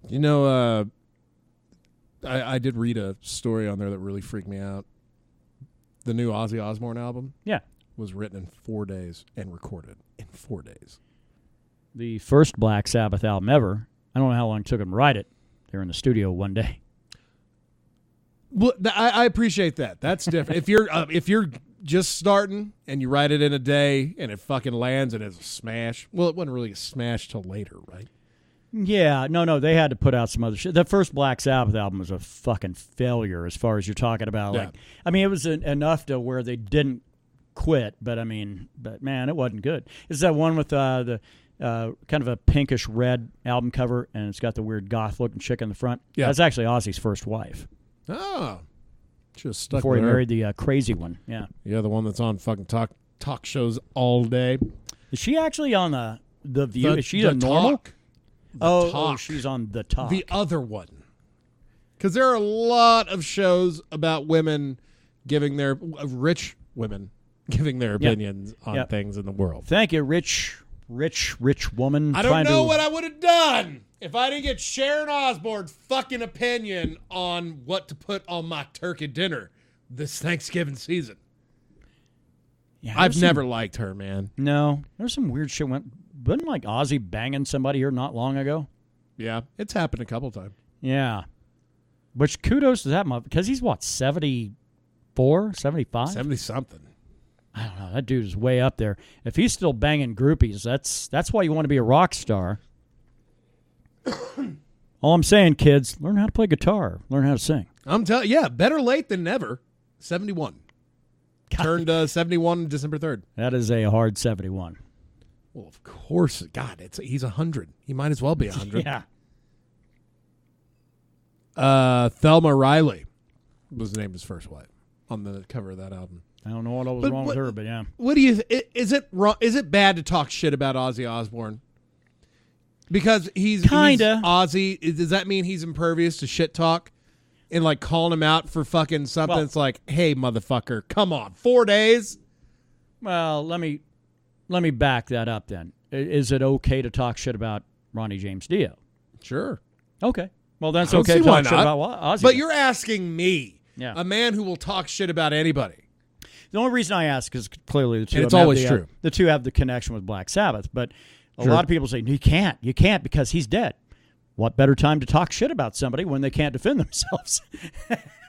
You know, I did read a story on there that really freaked me out. The new Ozzy Osbourne album was written in 4 days and recorded in 4 days. The first Black Sabbath album ever. I don't know how long it took them to write it. They were in the studio one day. Well, I appreciate that. That's different. If you're just starting and you write it in a day and it fucking lands and it's a smash. Well, it wasn't really a smash till later, right? Yeah, no, they had to put out some other shit. The first Black Sabbath album was a fucking failure as far as you're talking about. Yeah. Like, I mean, it was enough to where they didn't quit, but man, it wasn't good. It's that one with the kind of a pinkish red album cover, and it's got the weird goth looking chick in the front. Yeah, that's actually Ozzy's first wife. Oh, just stuck before he married the crazy one. Yeah, the one that's on fucking talk shows all day. Is she actually on the View? Is she a normal? Oh, she's on the Talk. The other one, because there are a lot of shows about women giving their rich women giving their opinions on things in the world. Thank you, rich woman. I don't know what I would have done if I didn't get Sharon Osbourne's fucking opinion on what to put on my turkey dinner this Thanksgiving season. Yeah, I've never liked her, man. No, there's some weird shit. Wasn't like Ozzy banging somebody here not long ago? Yeah, it's happened a couple times. Yeah. Which kudos to that motherfucker, because he's what, 74, 75? 70-something. I don't know. That dude is way up there. If he's still banging groupies, that's why you want to be a rock star. All I'm saying, kids, learn how to play guitar. Learn how to sing. I'm telling you, better late than never. 71. God. Turned 71 December 3rd. That is a hard 71. Well, of course. God, he's 100. He might as well be 100. Yeah. Thelma Riley was named his first wife on the cover of that album. I don't know what was wrong with her, but yeah. What do you? Is it wrong? Is it bad to talk shit about Ozzy Osbourne? Because he's Ozzy. Does that mean he's impervious to shit talk? And like calling him out for fucking something that's like, hey, motherfucker, come on, 4 days? Well, let me back that up then. Is it okay to talk shit about Ronnie James Dio? Sure. Okay. Well, that's okay to talk shit about Ozzy. But you're asking me, a man who will talk shit about anybody. The only reason I ask is clearly the two. And it's always true. The two have the connection with Black Sabbath, but a lot of people say you can't because he's dead. What better time to talk shit about somebody when they can't defend themselves?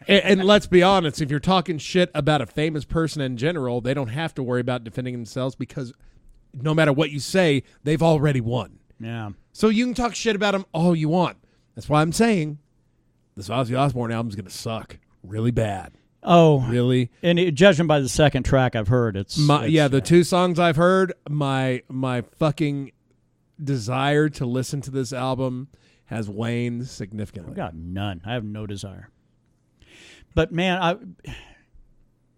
and let's be honest, if you're talking shit about a famous person in general, they don't have to worry about defending themselves because no matter what you say, they've already won. Yeah. So you can talk shit about them all you want. That's why I'm saying this Ozzy Osbourne album is going to suck really bad. Oh, really? And judging by the second track I've heard, it's the 2 songs I've heard, my fucking desire to listen to this album has waned significantly. I've got none. I have no desire. But man, I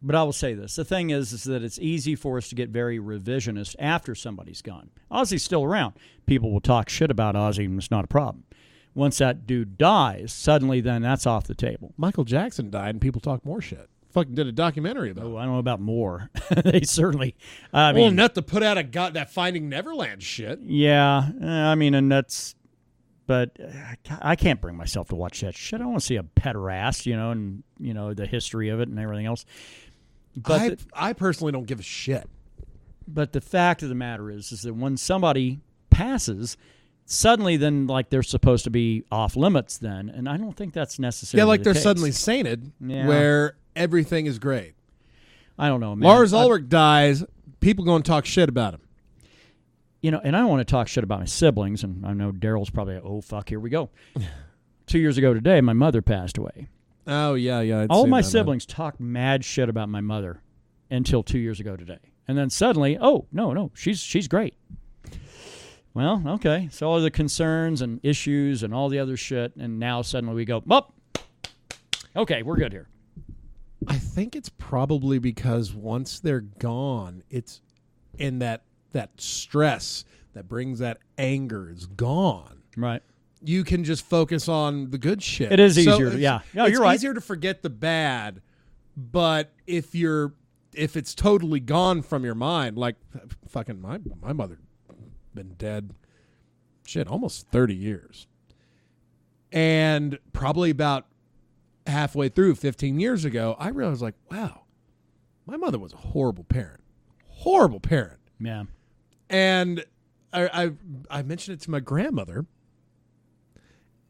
will say this: the thing is that it's easy for us to get very revisionist after somebody's gone. Ozzy's still around. People will talk shit about Ozzy, and it's not a problem. Once that dude dies, suddenly then that's off the table. Michael Jackson died, and people talk more shit. fucking did a documentary about it. I don't know about more. They certainly. Not to put out that Finding Neverland shit. Yeah, and that's. But I can't bring myself to watch that shit. I want to see a pederast, and the history of it and everything else. But I personally don't give a shit. But the fact of the matter is that when somebody passes, suddenly then they're supposed to be off limits then, and I don't think that's necessarily they're case. Suddenly sainted, where everything is great. I don't know, man. Lars Ulrich dies, people go and talk shit about him. And I don't want to talk shit about my siblings, and I know Daryl's probably like, oh, fuck, here we go. 2 years ago today, my mother passed away. Oh, yeah. All my siblings talked mad shit about my mother until 2 years ago today. And then suddenly, oh, no, she's great. Well, okay. So all the concerns and issues and all the other shit, and now suddenly we go, okay, we're good here. I think it's probably because once they're gone, it's in that stress that brings that anger is gone. Right. You can just focus on the good shit. It is easier. Yeah. No, you're right. It's easier to forget the bad, but if it's totally gone from your mind, like fucking my mother been dead almost 30 years. And probably about halfway through 15 years ago, I realized wow, my mother was a horrible parent. Horrible parent. Yeah. And I mentioned it to my grandmother,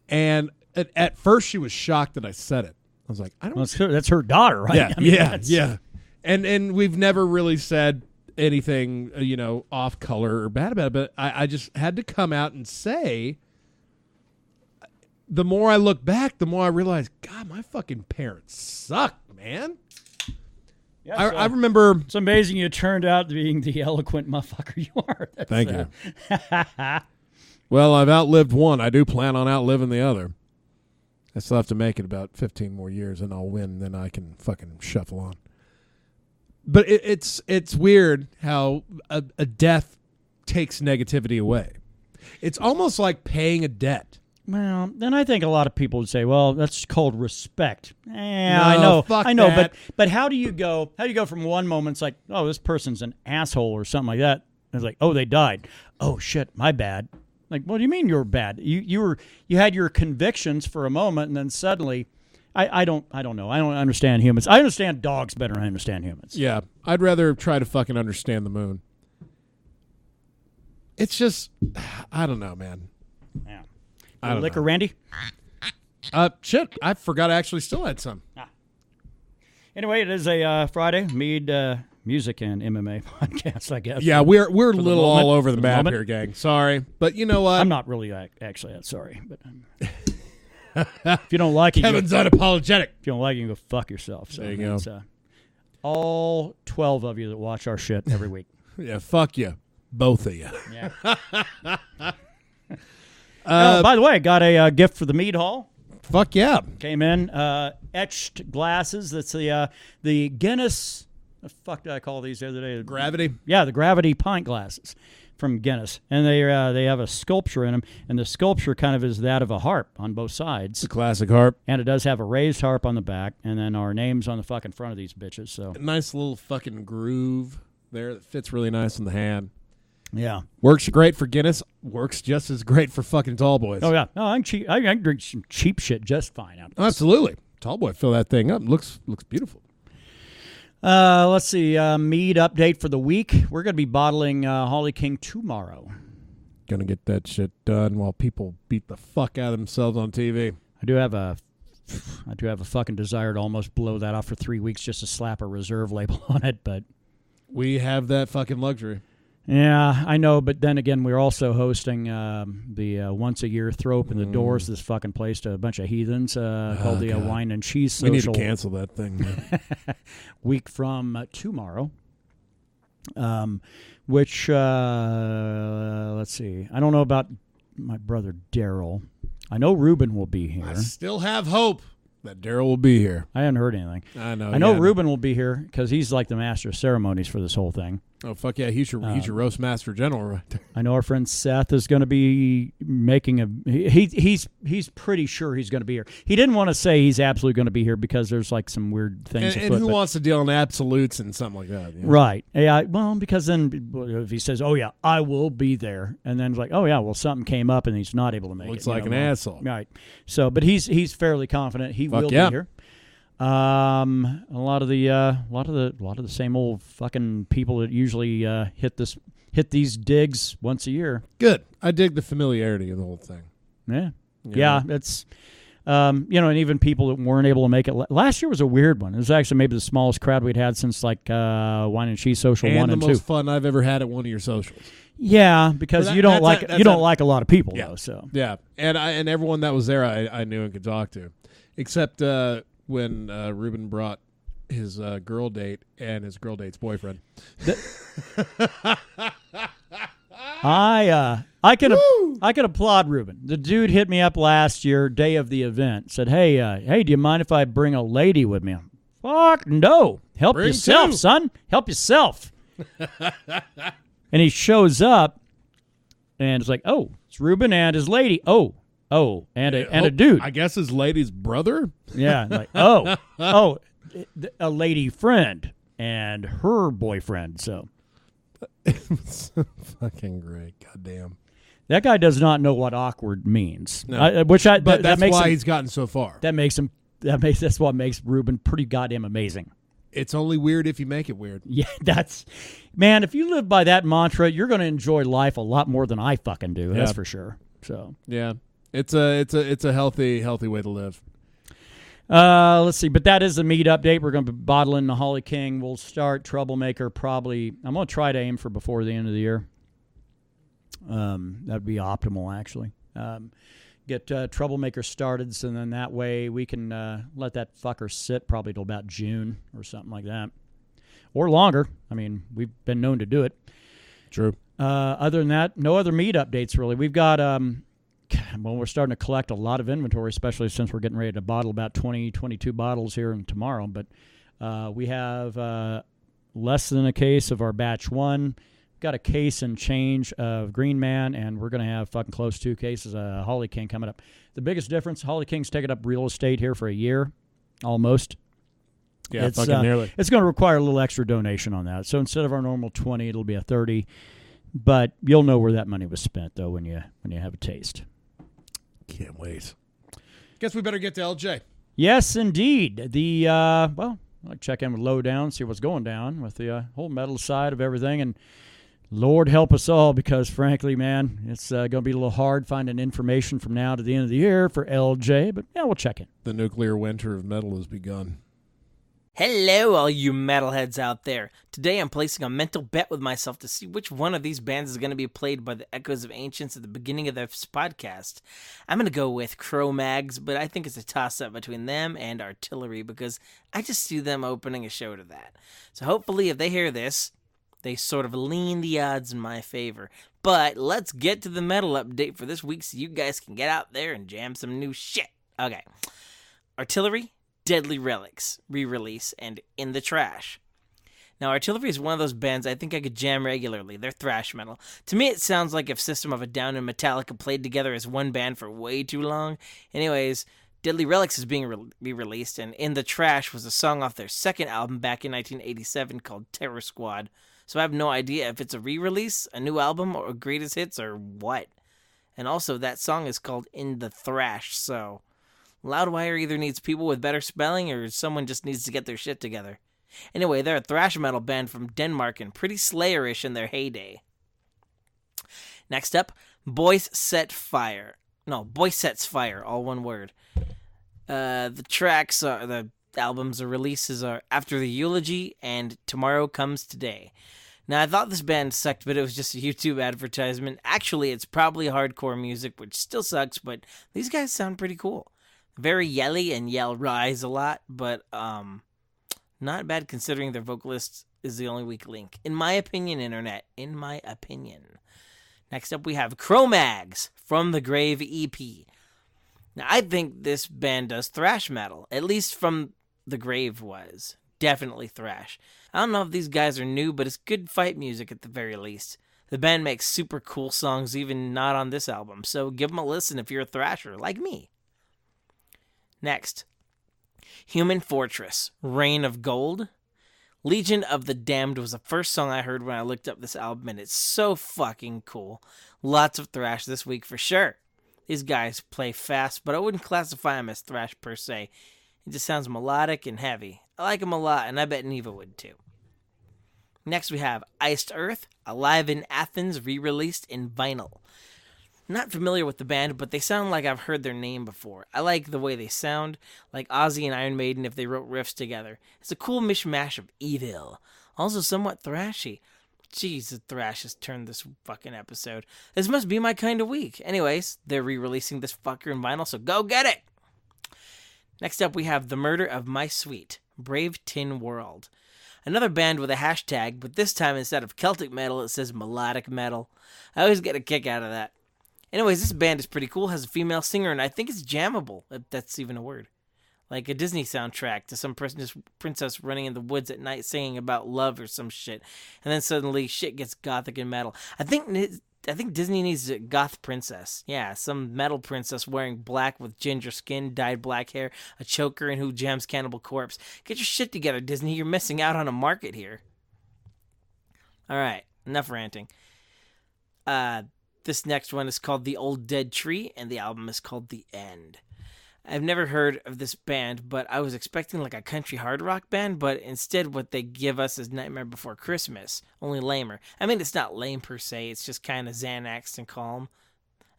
and at first she was shocked that I said it. I was like, I don't. Well, that's her daughter, right? Yeah. And we've never really said anything, off color or bad about it. But I just had to come out and say. The more I look back, the more I realize, God, my fucking parents suck, man. Yeah, I remember. It's amazing you turned out being the eloquent motherfucker you are. Thank you. Well, I've outlived one. I do plan on outliving the other. I still have to make it about 15 more years, and I'll win. Then I can fucking shuffle on. But it's weird how a death takes negativity away. It's almost like paying a debt. Well, then I think a lot of people would say, "Well, that's called respect." No, I know, that. but how do you go? How do you go from one moment it's like, "Oh, this person's an asshole" or something like that, and it's like, "Oh, they died. Oh shit, my bad." Like, what do you mean you're bad? You had your convictions for a moment, and then suddenly, I don't know. I don't understand humans. I understand dogs better than I understand humans. Yeah, I'd rather try to fucking understand the moon. It's just, I don't know, man. Yeah. I don't liquor, know. Randy? Shit, I forgot I actually still had some. Anyway, it is a Friday Mead music and MMA podcast, I guess. Yeah, we're a little all over the map here, gang. Sorry, but you know what? I'm not really actually that sorry, but if you don't like it, Kevin's unapologetic. If you don't like it, you can go fuck yourself. So there you go. All 12 of you that watch our shit every week. Yeah, fuck you, both of you. Yeah. By the way, I got a gift for the Mead Hall. Fuck yeah. Came in etched glasses. That's the Guinness. The fuck did I call these the other day? Gravity? Yeah, the Gravity pint glasses from Guinness. And they have a sculpture in them, and the sculpture kind of is that of a harp on both sides. It's a classic harp. And it does have a raised harp on the back, and then our names on the fucking front of these bitches. So a nice little fucking groove there that fits really nice in the hand. Yeah. Works great for Guinness. Works just as great for fucking Tall Boys. Oh, yeah. No, I can drink some cheap shit just fine out of this. Absolutely. Tall Boy, fill that thing up. Looks beautiful. Let's see. Mead update for the week. We're going to be bottling Holly King tomorrow. Going to get that shit done while people beat the fuck out of themselves on TV. I do have a fucking desire to almost blow that off for 3 weeks just to slap a reserve label on it, but we have that fucking luxury. Yeah, I know, but then again, we're also hosting the once a year throw open the doors to this fucking place to a bunch of heathens called the Wine and Cheese Social. We need to cancel that thing. Week from tomorrow, which, let's see. I don't know about my brother Daryl. I know Ruben will be here. I still have hope that Daryl will be here. I haven't heard anything. I know. I know Ruben will be here because he's like the master of ceremonies for this whole thing. Oh, fuck yeah. He's your roast master general right there. I know our friend Seth is going to be making he's pretty sure he's going to be here. He didn't want to say he's absolutely going to be here because there's like some weird things and who wants to deal in absolutes and something like that? You know? Right. Yeah. Well, because then if he says, oh, yeah, I will be there, and then it's like, oh, yeah, well, something came up and he's not able to make Looks it. Looks like an asshole. Right. So, but he's fairly confident he will be here. A lot of the same old fucking people that usually hit these digs once a year. Good. I dig the familiarity of the whole thing. Yeah. It's and even people that weren't able to make it. Last year was a weird one. It was actually maybe the smallest crowd we'd had since like Wine and Cheese Social 1 and 2. And the most fun I've ever had at one of your socials. Yeah, because you don't like a lot of people though. So yeah, and everyone that was there I knew and could talk to, except when Ruben brought his girl date and his girl date's boyfriend. I can applaud Ruben. The dude hit me up last year, day of the event, said, "Hey, do you mind if I bring a lady with me?" Fuck no. Help yourself, son. Help yourself. And he shows up, and it's like, oh, it's Ruben and his lady. Oh, and a dude. I guess his lady's brother? Yeah, like, a lady friend and her boyfriend, so. It's fucking great. Goddamn. That guy does not know what awkward means. No. But that's why he's gotten so far. That's what makes Ruben pretty goddamn amazing. It's only weird if you make it weird. Yeah, man, if you live by that mantra, you're going to enjoy life a lot more than I fucking do. That's for sure. So yeah, it's a healthy way to live. Let's see, but that is the Mead update. We're going to be bottling the Holly King. We'll start Troublemaker probably. I'm going to try to aim for before the end of the year. That'd be optimal, actually. Get Troublemaker started, so then that way we can let that fucker sit probably till about June or something like that. Or longer. I mean, we've been known to do it. True. Other than that, no other Mead updates, really. We've got, we're starting to collect a lot of inventory, especially since we're getting ready to bottle about 22 bottles here and tomorrow. But we have less than a case of our batch 1. Got a case and change of Green Man, and we're going to have fucking close 2 cases of Holly King coming up. The biggest difference, Holly King's taken up real estate here for a year, almost. Yeah, fucking nearly. It's going to require a little extra donation on that. So instead of our normal 20, it'll be a 30. But you'll know where that money was spent, though, when you have a taste. Can't wait. Guess we better get to LJ. Yes, indeed. I'll check in with Lowdown, see what's going down with the whole metal side of everything, and Lord help us all, because frankly, man, it's going to be a little hard finding information from now to the end of the year for LJ, but yeah, we'll check in. The nuclear winter of metal has begun. Hello, all you metalheads out there. Today I'm placing a mental bet with myself to see which one of these bands is going to be played by the Echoes of Ancients at the beginning of this podcast. I'm going to go with Cro-Mags, but I think it's a toss-up between them and Artillery, because I just see them opening a show to that. So hopefully if they hear this, they sort of lean the odds in my favor. But let's get to the metal update for this week so you guys can get out there and jam some new shit. Okay. Artillery, Deadly Relics, re-release, and In the Trash. Now, Artillery is one of those bands I think I could jam regularly. They're thrash metal. To me, it sounds like if System of a Down and Metallica played together as one band for way too long. Anyways, Deadly Relics is being re-released, and In the Trash was a song off their second album back in 1987 called Terror Squad. So I have no idea if it's a re-release, a new album, or a greatest hits, or what. And also, that song is called In the Thrash, so Loudwire either needs people with better spelling, or someone just needs to get their shit together. Anyway, they're a thrash metal band from Denmark and pretty Slayerish in their heyday. Next up, Boy Sets Fire, all one word. The albums or releases are After the Eulogy and Tomorrow Comes Today. Now, I thought this band sucked, but it was just a YouTube advertisement. Actually, it's probably hardcore music, which still sucks, but these guys sound pretty cool. Very yelly and yell rise a lot, but not bad considering their vocalist is the only weak link. In my opinion, Internet. In my opinion. Next up, we have Cro-Mags from the Grave EP. Now, I think this band does thrash metal, at least from the Grave was. definitely thrash. I don't know if these guys are new, but it's good fight music at the very least. The band makes super cool songs, even not on this album, so give them a listen if you're a thrasher, like me. Next, Human Fortress, Reign of Gold. Legion of the Damned was the first song I heard when I looked up this album, and it's so fucking cool. Lots of thrash this week for sure. These guys play fast, but I wouldn't classify them as thrash per se. It just sounds melodic and heavy. I like them a lot, and I bet Neva would too. Next we have Iced Earth, Alive in Athens, re-released in vinyl. Not familiar with the band, but they sound like I've heard their name before. I like the way they sound, like Ozzy and Iron Maiden if they wrote riffs together. It's a cool mishmash of evil, also somewhat thrashy. Jeez, the thrash has turned this fucking episode. This must be my kind of week. Anyways, they're re-releasing this fucker in vinyl, so go get it! Next up we have The Murder of My Sweet, Brave Tin World. Another band with a hashtag, but this time instead of Celtic metal, it says melodic metal. I always get a kick out of that. Anyways, this band is pretty cool, has a female singer, and I think it's jammable, if that's even a word. Like a Disney soundtrack to some princess running in the woods at night singing about love or some shit. And then suddenly shit gets gothic and metal. I think Disney needs a goth princess. Yeah, some metal princess wearing black with ginger skin, dyed black hair, a choker, and who jams Cannibal Corpse. Get your shit together, Disney. You're missing out on a market here. Alright, enough ranting. This next one is called The Old Dead Tree, and the album is called The End. I've never heard of this band, but I was expecting like a country hard rock band, but instead what they give us is Nightmare Before Christmas, only lamer. I mean, it's not lame per se, it's just kind of Xanaxed and calm.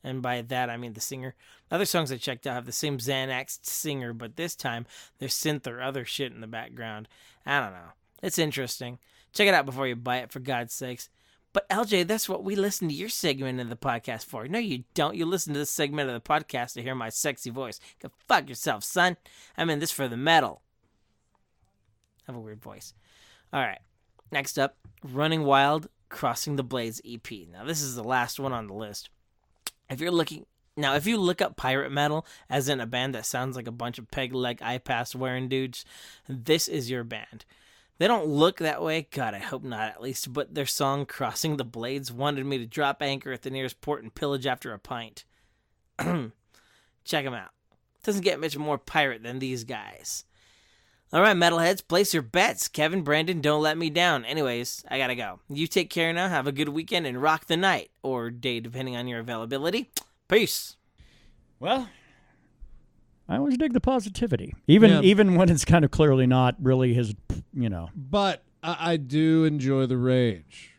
And by that, I mean the singer. Other songs I checked out have the same Xanaxed singer, but this time there's synth or other shit in the background. I don't know. It's interesting. Check it out before you buy it, for God's sakes. But LJ, that's what we listen to your segment of the podcast for. No, you don't. You listen to this segment of the podcast to hear my sexy voice. Go fuck yourself, son. I'm in this for the metal. I have a weird voice. All right. Next up, Running Wild, Crossing the Blades EP. Now, this is the last one on the list. If you look up pirate metal, as in a band that sounds like a bunch of peg leg eye pass wearing dudes, this is your band. They don't look that way. God, I hope not, at least. But their song, Crossing the Blades, wanted me to drop anchor at the nearest port and pillage after a pint. Check them out. Doesn't get much more pirate than these guys. All right, metalheads, place your bets. Kevin, Brandon, don't let me down. Anyways, I gotta go. You take care now. Have a good weekend and rock the night. Or day, depending on your availability. Peace. Well, I always dig the positivity, even when it's kind of clearly not really his, But I do enjoy the rage.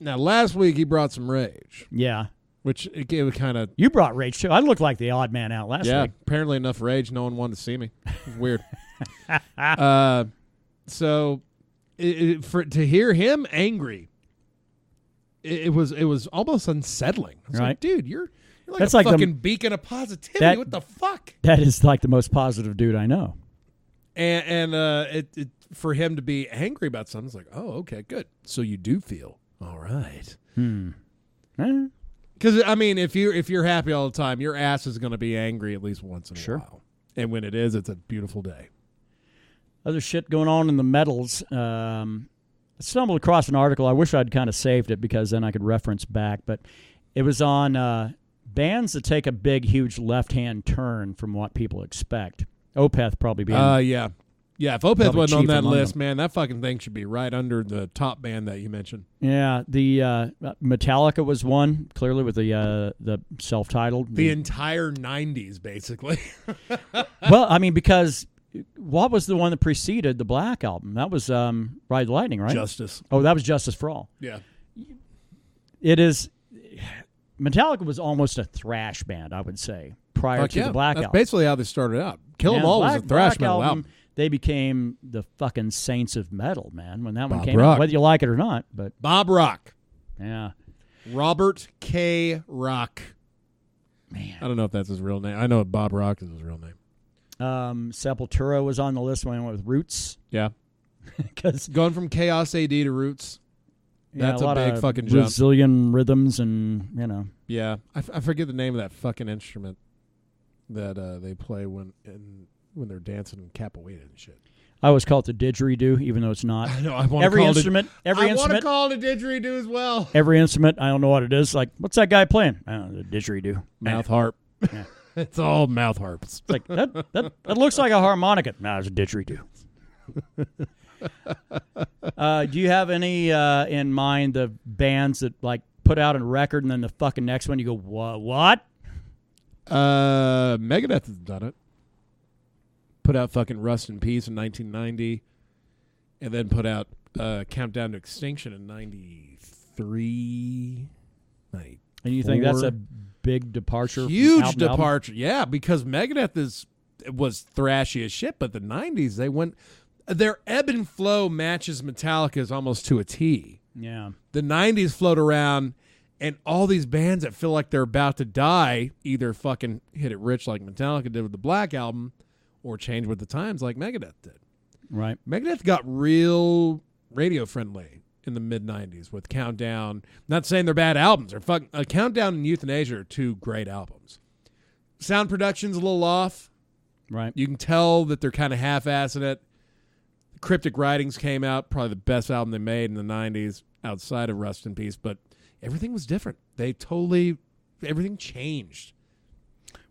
Now, last week he brought some rage. Yeah. Which it kind of... You brought rage, too. I looked like the odd man out last week. Yeah, apparently enough rage, no one wanted to see me. It was weird. So, to hear him angry, it was almost unsettling. I was right. like, dude, you're like That's a like fucking beacon of positivity. What the fuck? That is like the most positive dude I know. And it for him to be angry about something, it's like, oh, okay, good. So you do feel all right. Because I mean, if you're happy all the time, your ass is going to be angry at least once in a while. And when it is, it's a beautiful day. Other shit going on in the metals. I stumbled across an article. I wish I'd kind of saved it because then I could reference back. But it was on bands that take a big, huge left-hand turn from what people expect. Opeth probably being... Yeah, if Opeth wasn't on that list, man, that fucking thing should be right under the top band that you mentioned. Yeah, the Metallica was one, clearly with the self-titled. The entire 90s, basically. Well, I mean, because what was the one that preceded the Black Album? That was Ride the Lightning, right? Justice. Oh, that was Justice for All. Yeah. It is... Metallica was almost a thrash band, I would say, prior to the Black Album. That's basically how they started out. Kill 'Em All was a thrash metal album. They became the fucking saints of metal, man, when that one came Rock. out, whether you like it or not. But Bob Rock. Yeah. Robert K. Rock. Man. I don't know if that's his real name. I know Bob Rock is his real name. Sepultura was on the list when I went with Roots. Yeah. Because going from Chaos AD to Roots. That's a big fucking jump. Brazilian rhythms and, Yeah. I forget the name of that fucking instrument that they play when in when they're dancing capoeira and shit. I always call it the didgeridoo, even though it's not. I know. I want every instrument. I want to call it a didgeridoo as well. Every instrument, I don't know what it is. Like, what's that guy playing? I don't know, the didgeridoo. Mouth harp. Yeah. It's all mouth harps. It's like that looks like a harmonica. No, it's a didgeridoo. Do you have any in mind the bands that like put out a record and then the fucking next one you go what? Megadeth has done it. Put out fucking Rust in Peace in 1990, and then put out Countdown to Extinction in 93. And you think that's a big departure? Huge departure, yeah, because Megadeth was thrashy as shit, but the 90s, they went... Their ebb and flow matches Metallica's almost to a T. Yeah. The 90s float around, and all these bands that feel like they're about to die either fucking hit it rich like Metallica did with the Black Album, or change with the times like Megadeth did. Right. Megadeth got real radio friendly in the mid 90s with Countdown. Not saying they're bad albums. They're Countdown and Euthanasia are two great albums. Sound production's a little off. Right. You can tell that they're kind of half-assing it. Cryptic Writings came out, probably the best album they made in the 90s outside of Rust in Peace, but everything was different. Everything changed.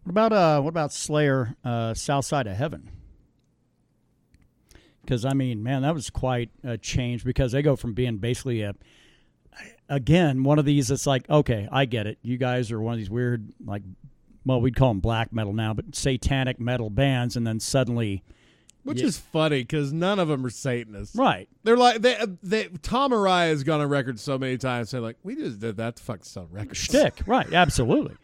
What about Slayer, South Side of Heaven? Because, I mean, man, that was quite a change because they go from being basically one of these that's like, okay, I get it. You guys are one of these weird, like, well, we'd call them black metal now, but satanic metal bands, and then suddenly... Which is funny because none of them are Satanists. Right. They're like, Tom Araya has gone on record so many times saying, like, we just did that to fucking sell records. Shtick, right, absolutely.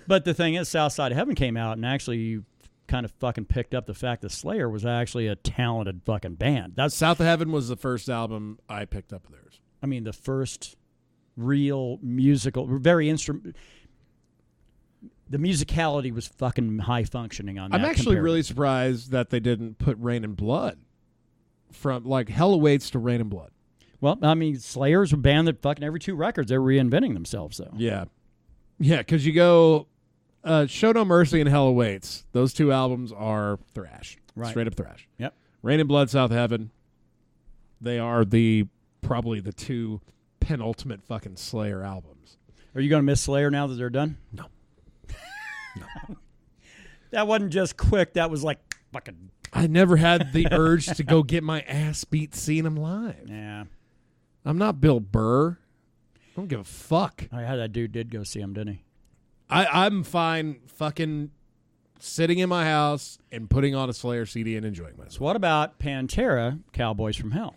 But the thing is, South Side of Heaven came out, and actually you kind of fucking picked up the fact that Slayer was actually a talented fucking band. South of Heaven was the first album I picked up of theirs. I mean, the first real musical, very the musicality was fucking high functioning on that. I'm actually really surprised that they didn't put Rain and Blood from like Hell Awaits to Rain and Blood. Well, I mean, Slayer's a band that fucking every two records they're reinventing themselves, though. Yeah. Yeah, because you go Show No Mercy and Hell Awaits. Those two albums are thrash. Right. Straight up thrash. Yep. Rain and Blood, South of Heaven. They are probably the two penultimate fucking Slayer albums. Are you going to miss Slayer now that they're done? No. That wasn't just quick. That was like fucking... I never had the urge to go get my ass beat seeing them live. Yeah. I'm not Bill Burr. I don't give a fuck. I had that dude did go see him, didn't he? I'm fine fucking sitting in my house and putting on a Slayer CD and enjoying myself. So what about Pantera, Cowboys from Hell?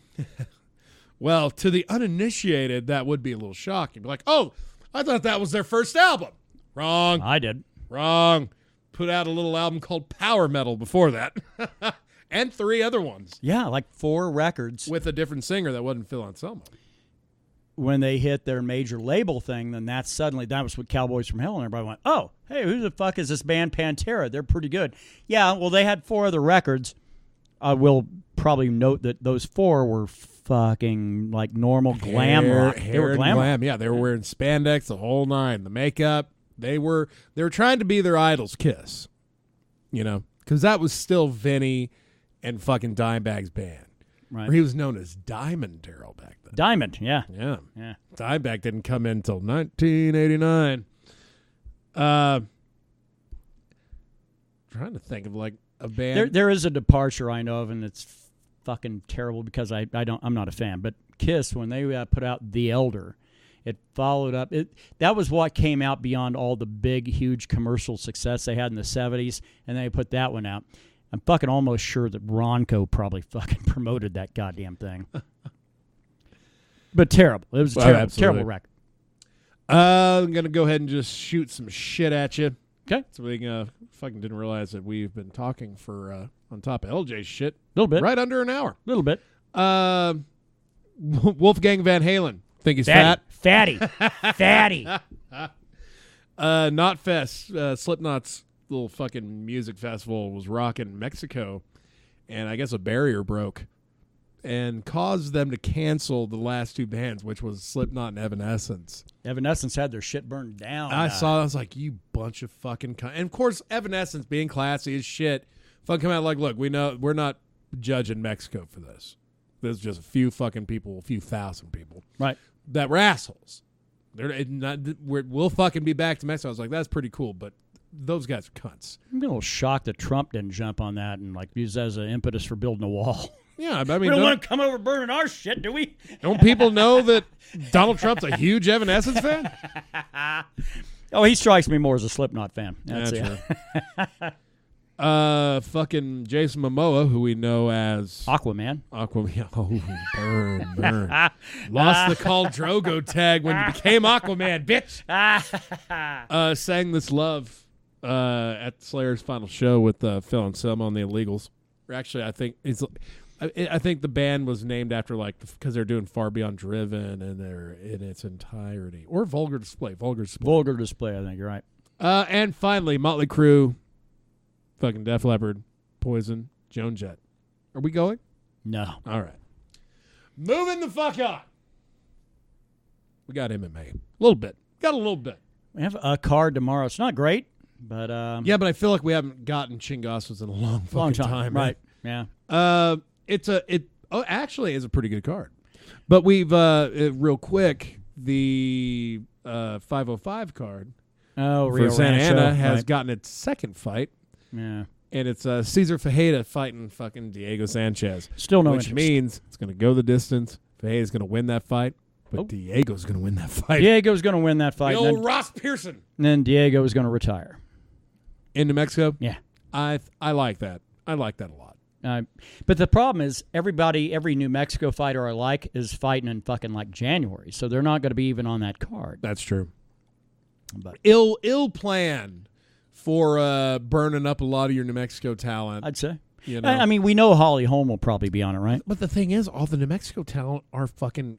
Well, to the uninitiated, that would be a little shocking. Be like, oh, I thought that was their first album. Wrong. I did. Wrong. Put out a little album called Power Metal before that. And 3 other ones. Yeah, like 4 records. With a different singer that wasn't Phil Anselmo. When they hit their major label thing, then that was what Cowboys from Hell, and everybody went, oh, hey, who the fuck is this band Pantera? They're pretty good. Yeah, well, they had 4 other records. I will probably note that those 4 were fucking like normal glam rock. They were glam rock. Yeah, they were wearing spandex, the whole nine, the makeup. They were trying to be their idol's Kiss, you know, because that was still Vinny and fucking Dimebag's band. Right. Where he was known as Diamond Darrell back then. Diamond, yeah. Yeah. Dimebag didn't come in until 1989. Trying to think of like a band. There is a departure I know of, and it's fucking terrible because I'm not a fan. But Kiss, when they put out The Elder, it followed up. That was what came out beyond all the big, huge commercial success they had in the 70s, and they put that one out. I'm fucking almost sure that Ronco probably fucking promoted that goddamn thing. But terrible. It was a terrible record. I'm going to go ahead and just shoot some shit at you. Okay. So we fucking didn't realize that we've been talking for, on top of LJ's shit. A little bit. Right under an hour. A little bit. Wolfgang Van Halen. Think he's fat? Fatty. Fatty. Not Fest. Slipknot's little fucking music festival was rocking Mexico, and I guess a barrier broke and caused them to cancel the last 2 bands, which was Slipknot and Evanescence. Evanescence had their shit burned down. I was like, you bunch of fucking... And of course, Evanescence being classy as shit Fucking come out like, look, we know we're not judging Mexico for this. There's just a few fucking people, a few thousand people, right, that were assholes. We'll fucking be back to Mexico. I was like, that's pretty cool, but those guys are cunts. I'm a little shocked that Trump didn't jump on that and like use that as an impetus for building a wall. Yeah, I mean, we don't want to come over burning our shit, do we? Don't people know that Donald Trump's a huge Evanescence fan? Oh, he strikes me more as a Slipknot fan. That's true. it. Fucking Jason Momoa, who we know as Aquaman. Aquaman. Oh, burn. Lost the Khal Drogo tag when you became Aquaman, bitch. Sang This Love at Slayer's final show with Phil Anselmo on the Illegals. Or actually, I think the band was named after because they're doing Far Beyond Driven and they're in its entirety, or Vulgar Display. Vulgar Display. I think you're right. And finally, Motley Crue, fucking Def Leppard, Poison, Joan Jett. Are we going? No. All right. Moving the fuck on. We got MMA. A little bit. Got a little bit. We have a card tomorrow. It's not great, but yeah, but I feel like we haven't gotten Chingasos in a long time. Right. Yeah. Actually is a pretty good card. But we've real quick, the 505 card for Rio Santa Rancho, Ana has right. gotten its second fight. Yeah. And it's Cesar Fajeda fighting fucking Diego Sanchez. Still no which interest. Means it's going to go the distance. Fajeda's going to win that fight, but Diego's going to win that fight. Diego's going to win that fight. The old Ross Pearson. And then Diego is going to retire. In New Mexico? Yeah. I like that. I like that a lot. But the problem is every New Mexico fighter I like is fighting in fucking like January, so they're not going to be even on that card. That's true. But ill plan for burning up a lot of your New Mexico talent. I'd say. You know? I mean, we know Holly Holm will probably be on it, right? But the thing is, all the New Mexico talent are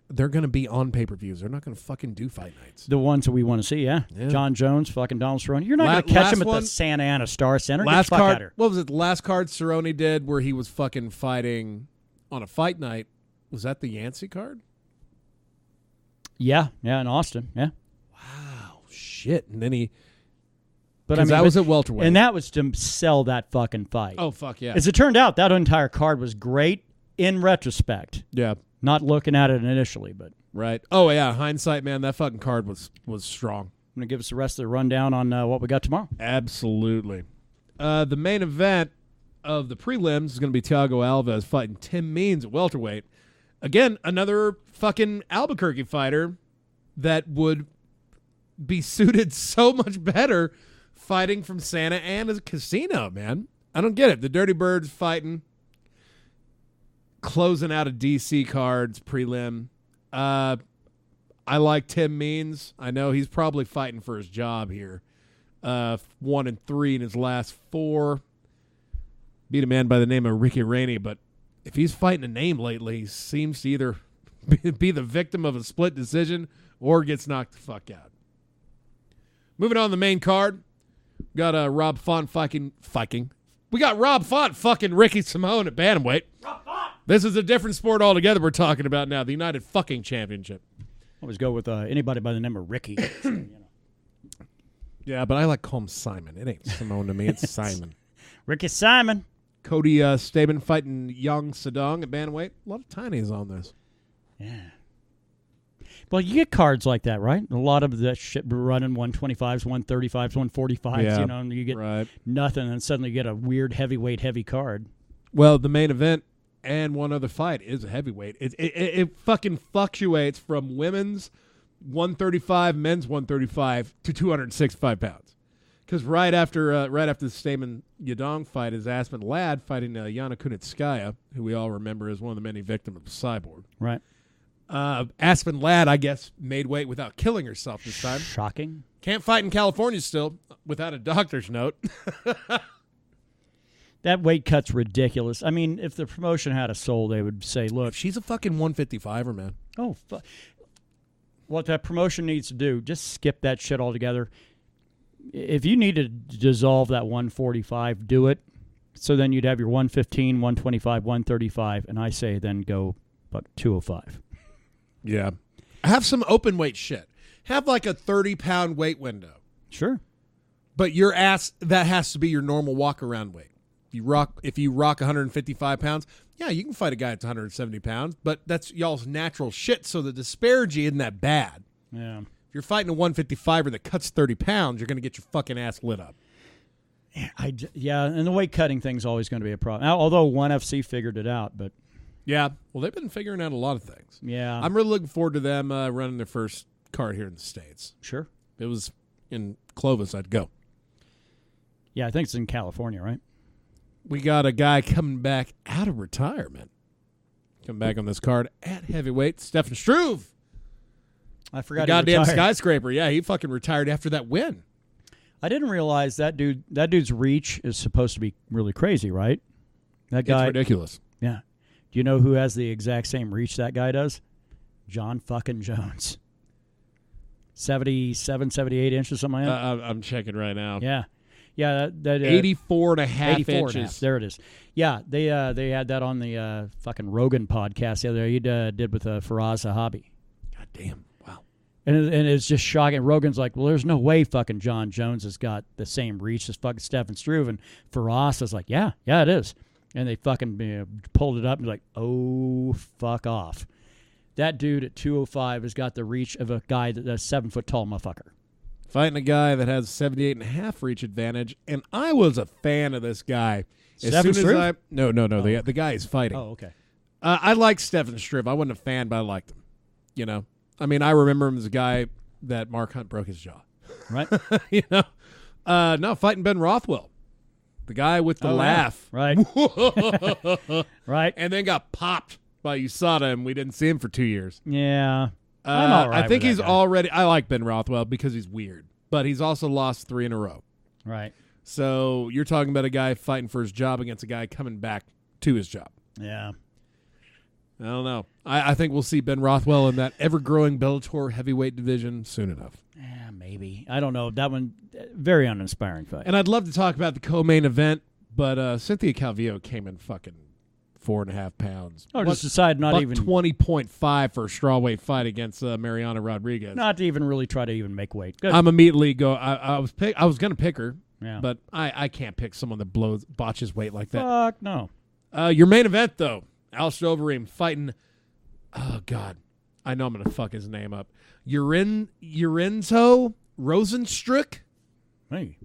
they're going to be on pay-per-views. They're not going to fucking do fight nights. The ones that we want to see, yeah. John Jones, fucking Donald Cerrone. You're not going to catch him at the Santa Ana Star Center. Last card, what was it? The last card Cerrone did where he was fucking fighting on a fight night. Was that the Yancey card? Yeah, in Austin, yeah. Wow, shit. And then But I mean, that was at welterweight. And that was to sell that fucking fight. Oh, fuck yeah. As it turned out, that entire card was great in retrospect. Yeah. Not looking at it initially, but. Right. Oh, yeah. Hindsight, man, that fucking card was strong. I'm going to give us the rest of the rundown on what we got tomorrow. Absolutely. The main event of the prelims is going to be Thiago Alves fighting Tim Means at welterweight. Again, another fucking Albuquerque fighter that would be suited so much better fighting from Santa Ana Casino, man. I don't get it. The Dirty Birds fighting, closing out a DC cards prelim. I like Tim Means. I know he's probably fighting for his job here. 1-3 in his last 4. Beat a man by the name of Ricky Rainey, but if he's fighting a name lately, he seems to either be the victim of a split decision or gets knocked the fuck out. Moving on to the main card. We got Rob Font fucking. We got Rob Font fucking Ricky Simone at bantamweight. This is a different sport altogether we're talking about now. The United fucking Championship. Always go with anybody by the name of Ricky. So, you know. Yeah, but I like to call him Simon. It ain't Simone to me. It's Simon. Ricky Simon. Cody Stamen fighting Young Sedong at bantamweight. A lot of tinies on this. Yeah. Well, you get cards like that, right? A lot of that shit running 125s, 135s, 145s, yeah, you know, and you get nothing, and suddenly you get a weird heavy card. Well, the main event and one other fight is a heavyweight. It fucking fluctuates from women's 135, men's 135 to 265 pounds. Because right after the Stamen Yadong fight is Aspen Ladd fighting Yana Kunitskaya, who we all remember as one of the many victims of Cyborg. Right. Aspen Ladd, I guess, made weight without killing herself this time. Shocking. Can't fight in California still without a doctor's note. That weight cut's ridiculous. I mean, if the promotion had a soul, they would say, look. She's a fucking 155er, man. Oh, what that promotion needs to do, just skip that shit altogether. If you need to dissolve that 145, do it. So then you'd have your 115, 125, 135, and I say then go about 205. Yeah. Have some open weight shit. Have like a 30-pound weight window. Sure. But your ass, that has to be your normal walk-around weight. If you rock 155 pounds, yeah, you can fight a guy that's 170 pounds, but that's y'all's natural shit, so the disparity isn't that bad. Yeah. If you're fighting a 155er that cuts 30 pounds, you're going to get your fucking ass lit up. Yeah, and the weight cutting thing's always going to be a problem. Although ONE FC figured it out, but yeah, well, they've been figuring out a lot of things. Yeah, I'm really looking forward to them running their first card here in the States. Sure. If it was in Clovis, I'd go. Yeah, I think it's in California, right? We got a guy coming back out of retirement. Coming back on this card at heavyweight, Stefan Struve. I forgot. The goddamn skyscraper. Yeah, he fucking retired after that win. I didn't realize that dude's reach is supposed to be really crazy, right? That guy. It's ridiculous. Yeah. Do you know who has the exact same reach that guy does? John fucking Jones. 77, 78 inches, something like that. I'm checking right now. Yeah. Yeah, that 84 and a half 84 inches. And a half. There it is. Yeah, they had that on the fucking Rogan podcast the other day. He did with Faraz Zahabi. God damn. Wow. And it's just shocking. Rogan's like, well, there's no way fucking John Jones has got the same reach as fucking Stefan Struve. And Faraz is like, yeah, it is. And they fucking pulled it up and like, oh, fuck off. That dude at 205 has got the reach of a guy that's a 7 foot tall motherfucker. Fighting a guy that has 78 and a half reach advantage, and I was a fan of this guy. Stefan Struve? No, the guy is fighting. Oh, okay. I like Stefan Struve. I wasn't a fan, but I liked him. You know, I mean, I remember him as a guy that Mark Hunt broke his jaw. Right. You know, no, fighting Ben Rothwell, the guy with the laugh. Yeah. Right. Right. And then got popped by USADA, and we didn't see him for 2 years. Yeah. I'm all right I think with he's that guy. already. I like Ben Rothwell because he's weird, but he's also lost 3 in a row. Right. So you're talking about a guy fighting for his job against a guy coming back to his job. Yeah. I don't know. I think we'll see Ben Rothwell in that ever-growing Bellator heavyweight division soon enough. Yeah, maybe. I don't know. That one, very uninspiring fight. And I'd love to talk about the co-main event, but Cynthia Calvillo came in fucking 4.5 pounds. Oh, just decided not even 20.5 for a strawweight fight against Mariana Rodriguez. Not to even really try to even make weight. Good. I'm immediately go. I was going to pick her, Yeah. but I can't pick someone that botches weight like that. Fuck no. Your main event though, Alistair Overeem fighting. Oh God, I know I'm going to fuck his name up. Lorenzo Rosenstruck. Hey.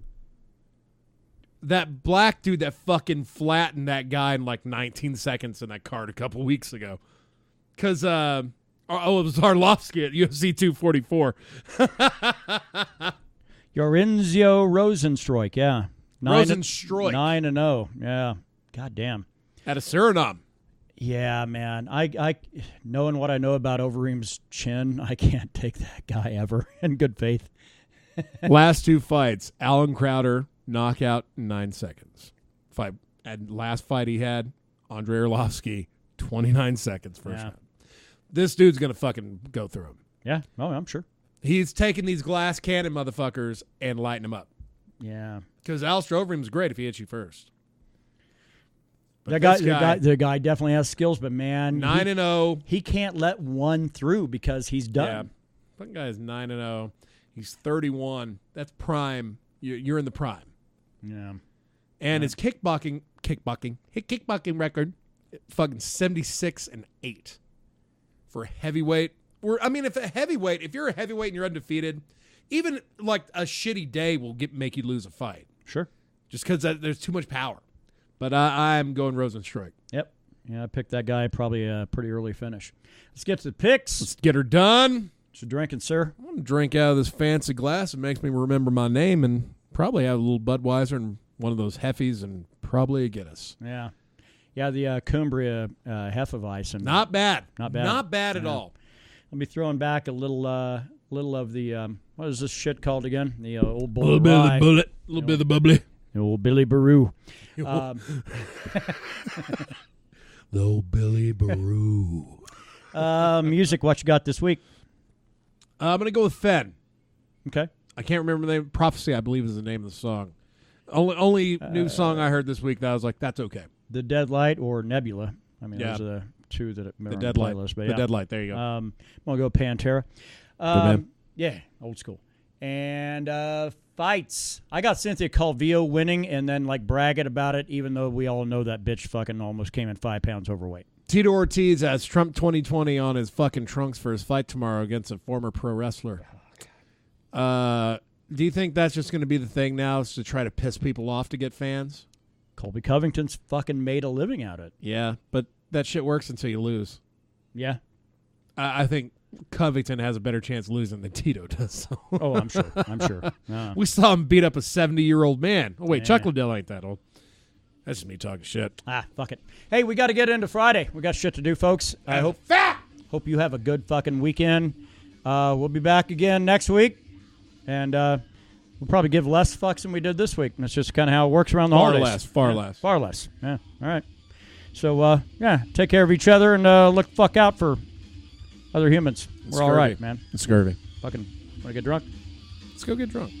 That black dude that fucking flattened that guy in like 19 seconds in that card a couple weeks ago. Because, it was Arlovsky at UFC 244. Lorenzo Rosenstruck, yeah. Rosenstruck. 9-0, yeah. God damn. At a Suriname. Yeah, man. I knowing what I know about Overeem's chin, I can't take that guy ever in good faith. Last 2 fights, Alan Crowder, knockout in 9 seconds. Last fight he had, Andrei Arlovsky, 29 seconds first round. This dude's going to fucking go through him. Yeah, I'm sure. He's taking these glass cannon motherfuckers and lighting them up. Yeah. Because Alistair Overeem's great if he hits you first. But The guy definitely has skills, but man, 9-0. He can't let one through because he's done. Yeah. That guy is 9-0. He's 31. That's prime. You're in the prime. Yeah. And his kickboxing record, fucking 76-8 for heavyweight. If you're a heavyweight and you're undefeated, even like a shitty day will make you lose a fight. Sure. Just because there's too much power. But I'm going Rosenstruck. Yep. Yeah, I picked that guy probably a pretty early finish. Let's get to the picks. Let's get her done. What you drinking, sir? I'm going to drink out of this fancy glass. It makes me remember my name and probably have a little Budweiser and one of those Heffies and probably a Guinness. Yeah. Yeah, the Cumbria Hefeweizen. Not bad. Not bad. Not bad at all. I'll be throwing back a little of the, what is this shit called again? The old bull. A little bit of the bullet. A little bit of the bubbly. The old Billy Baru. The old Billy Baru. Music, what you got this week? I'm going to go with Fen. Okay. I can't remember the name. Prophecy, I believe, is the name of the song. Only new song I heard this week that I was like, that's okay. The Deadlight or Nebula. I mean, Yeah. those are the two that are on the Deadlight. playlist. But The yeah. Deadlight. There you go. I'm going to go Pantera. man. Yeah, old school. And fights. I got Cynthia Calvillo winning and then like bragging about it, even though we all know that bitch fucking almost came in 5 pounds overweight. Tito Ortiz has Trump 2020 on his fucking trunks for his fight tomorrow against a former pro wrestler. Do you think that's just going to be the thing now, is to try to piss people off to get fans? Colby Covington's fucking made a living out of it. Yeah, but that shit works until you lose. Yeah. I think Covington has a better chance losing than Tito does. So. Oh, I'm sure. I'm sure. We saw him beat up a 70-year-old man. Oh, wait, Yeah. Chuck Liddell ain't that old. That's just me talking shit. Fuck it. Hey, we got to get into Friday. We got shit to do, folks. I hope you have a good fucking weekend. We'll be back again next week, and we'll probably give less fucks than we did this week. And that's just kind of how it works around the holidays. Far less. Far less. Yeah. All right. So, take care of each other and look fuck out for other humans. We're all right, man. It's scurvy. Fucking want to get drunk? Let's go get drunk.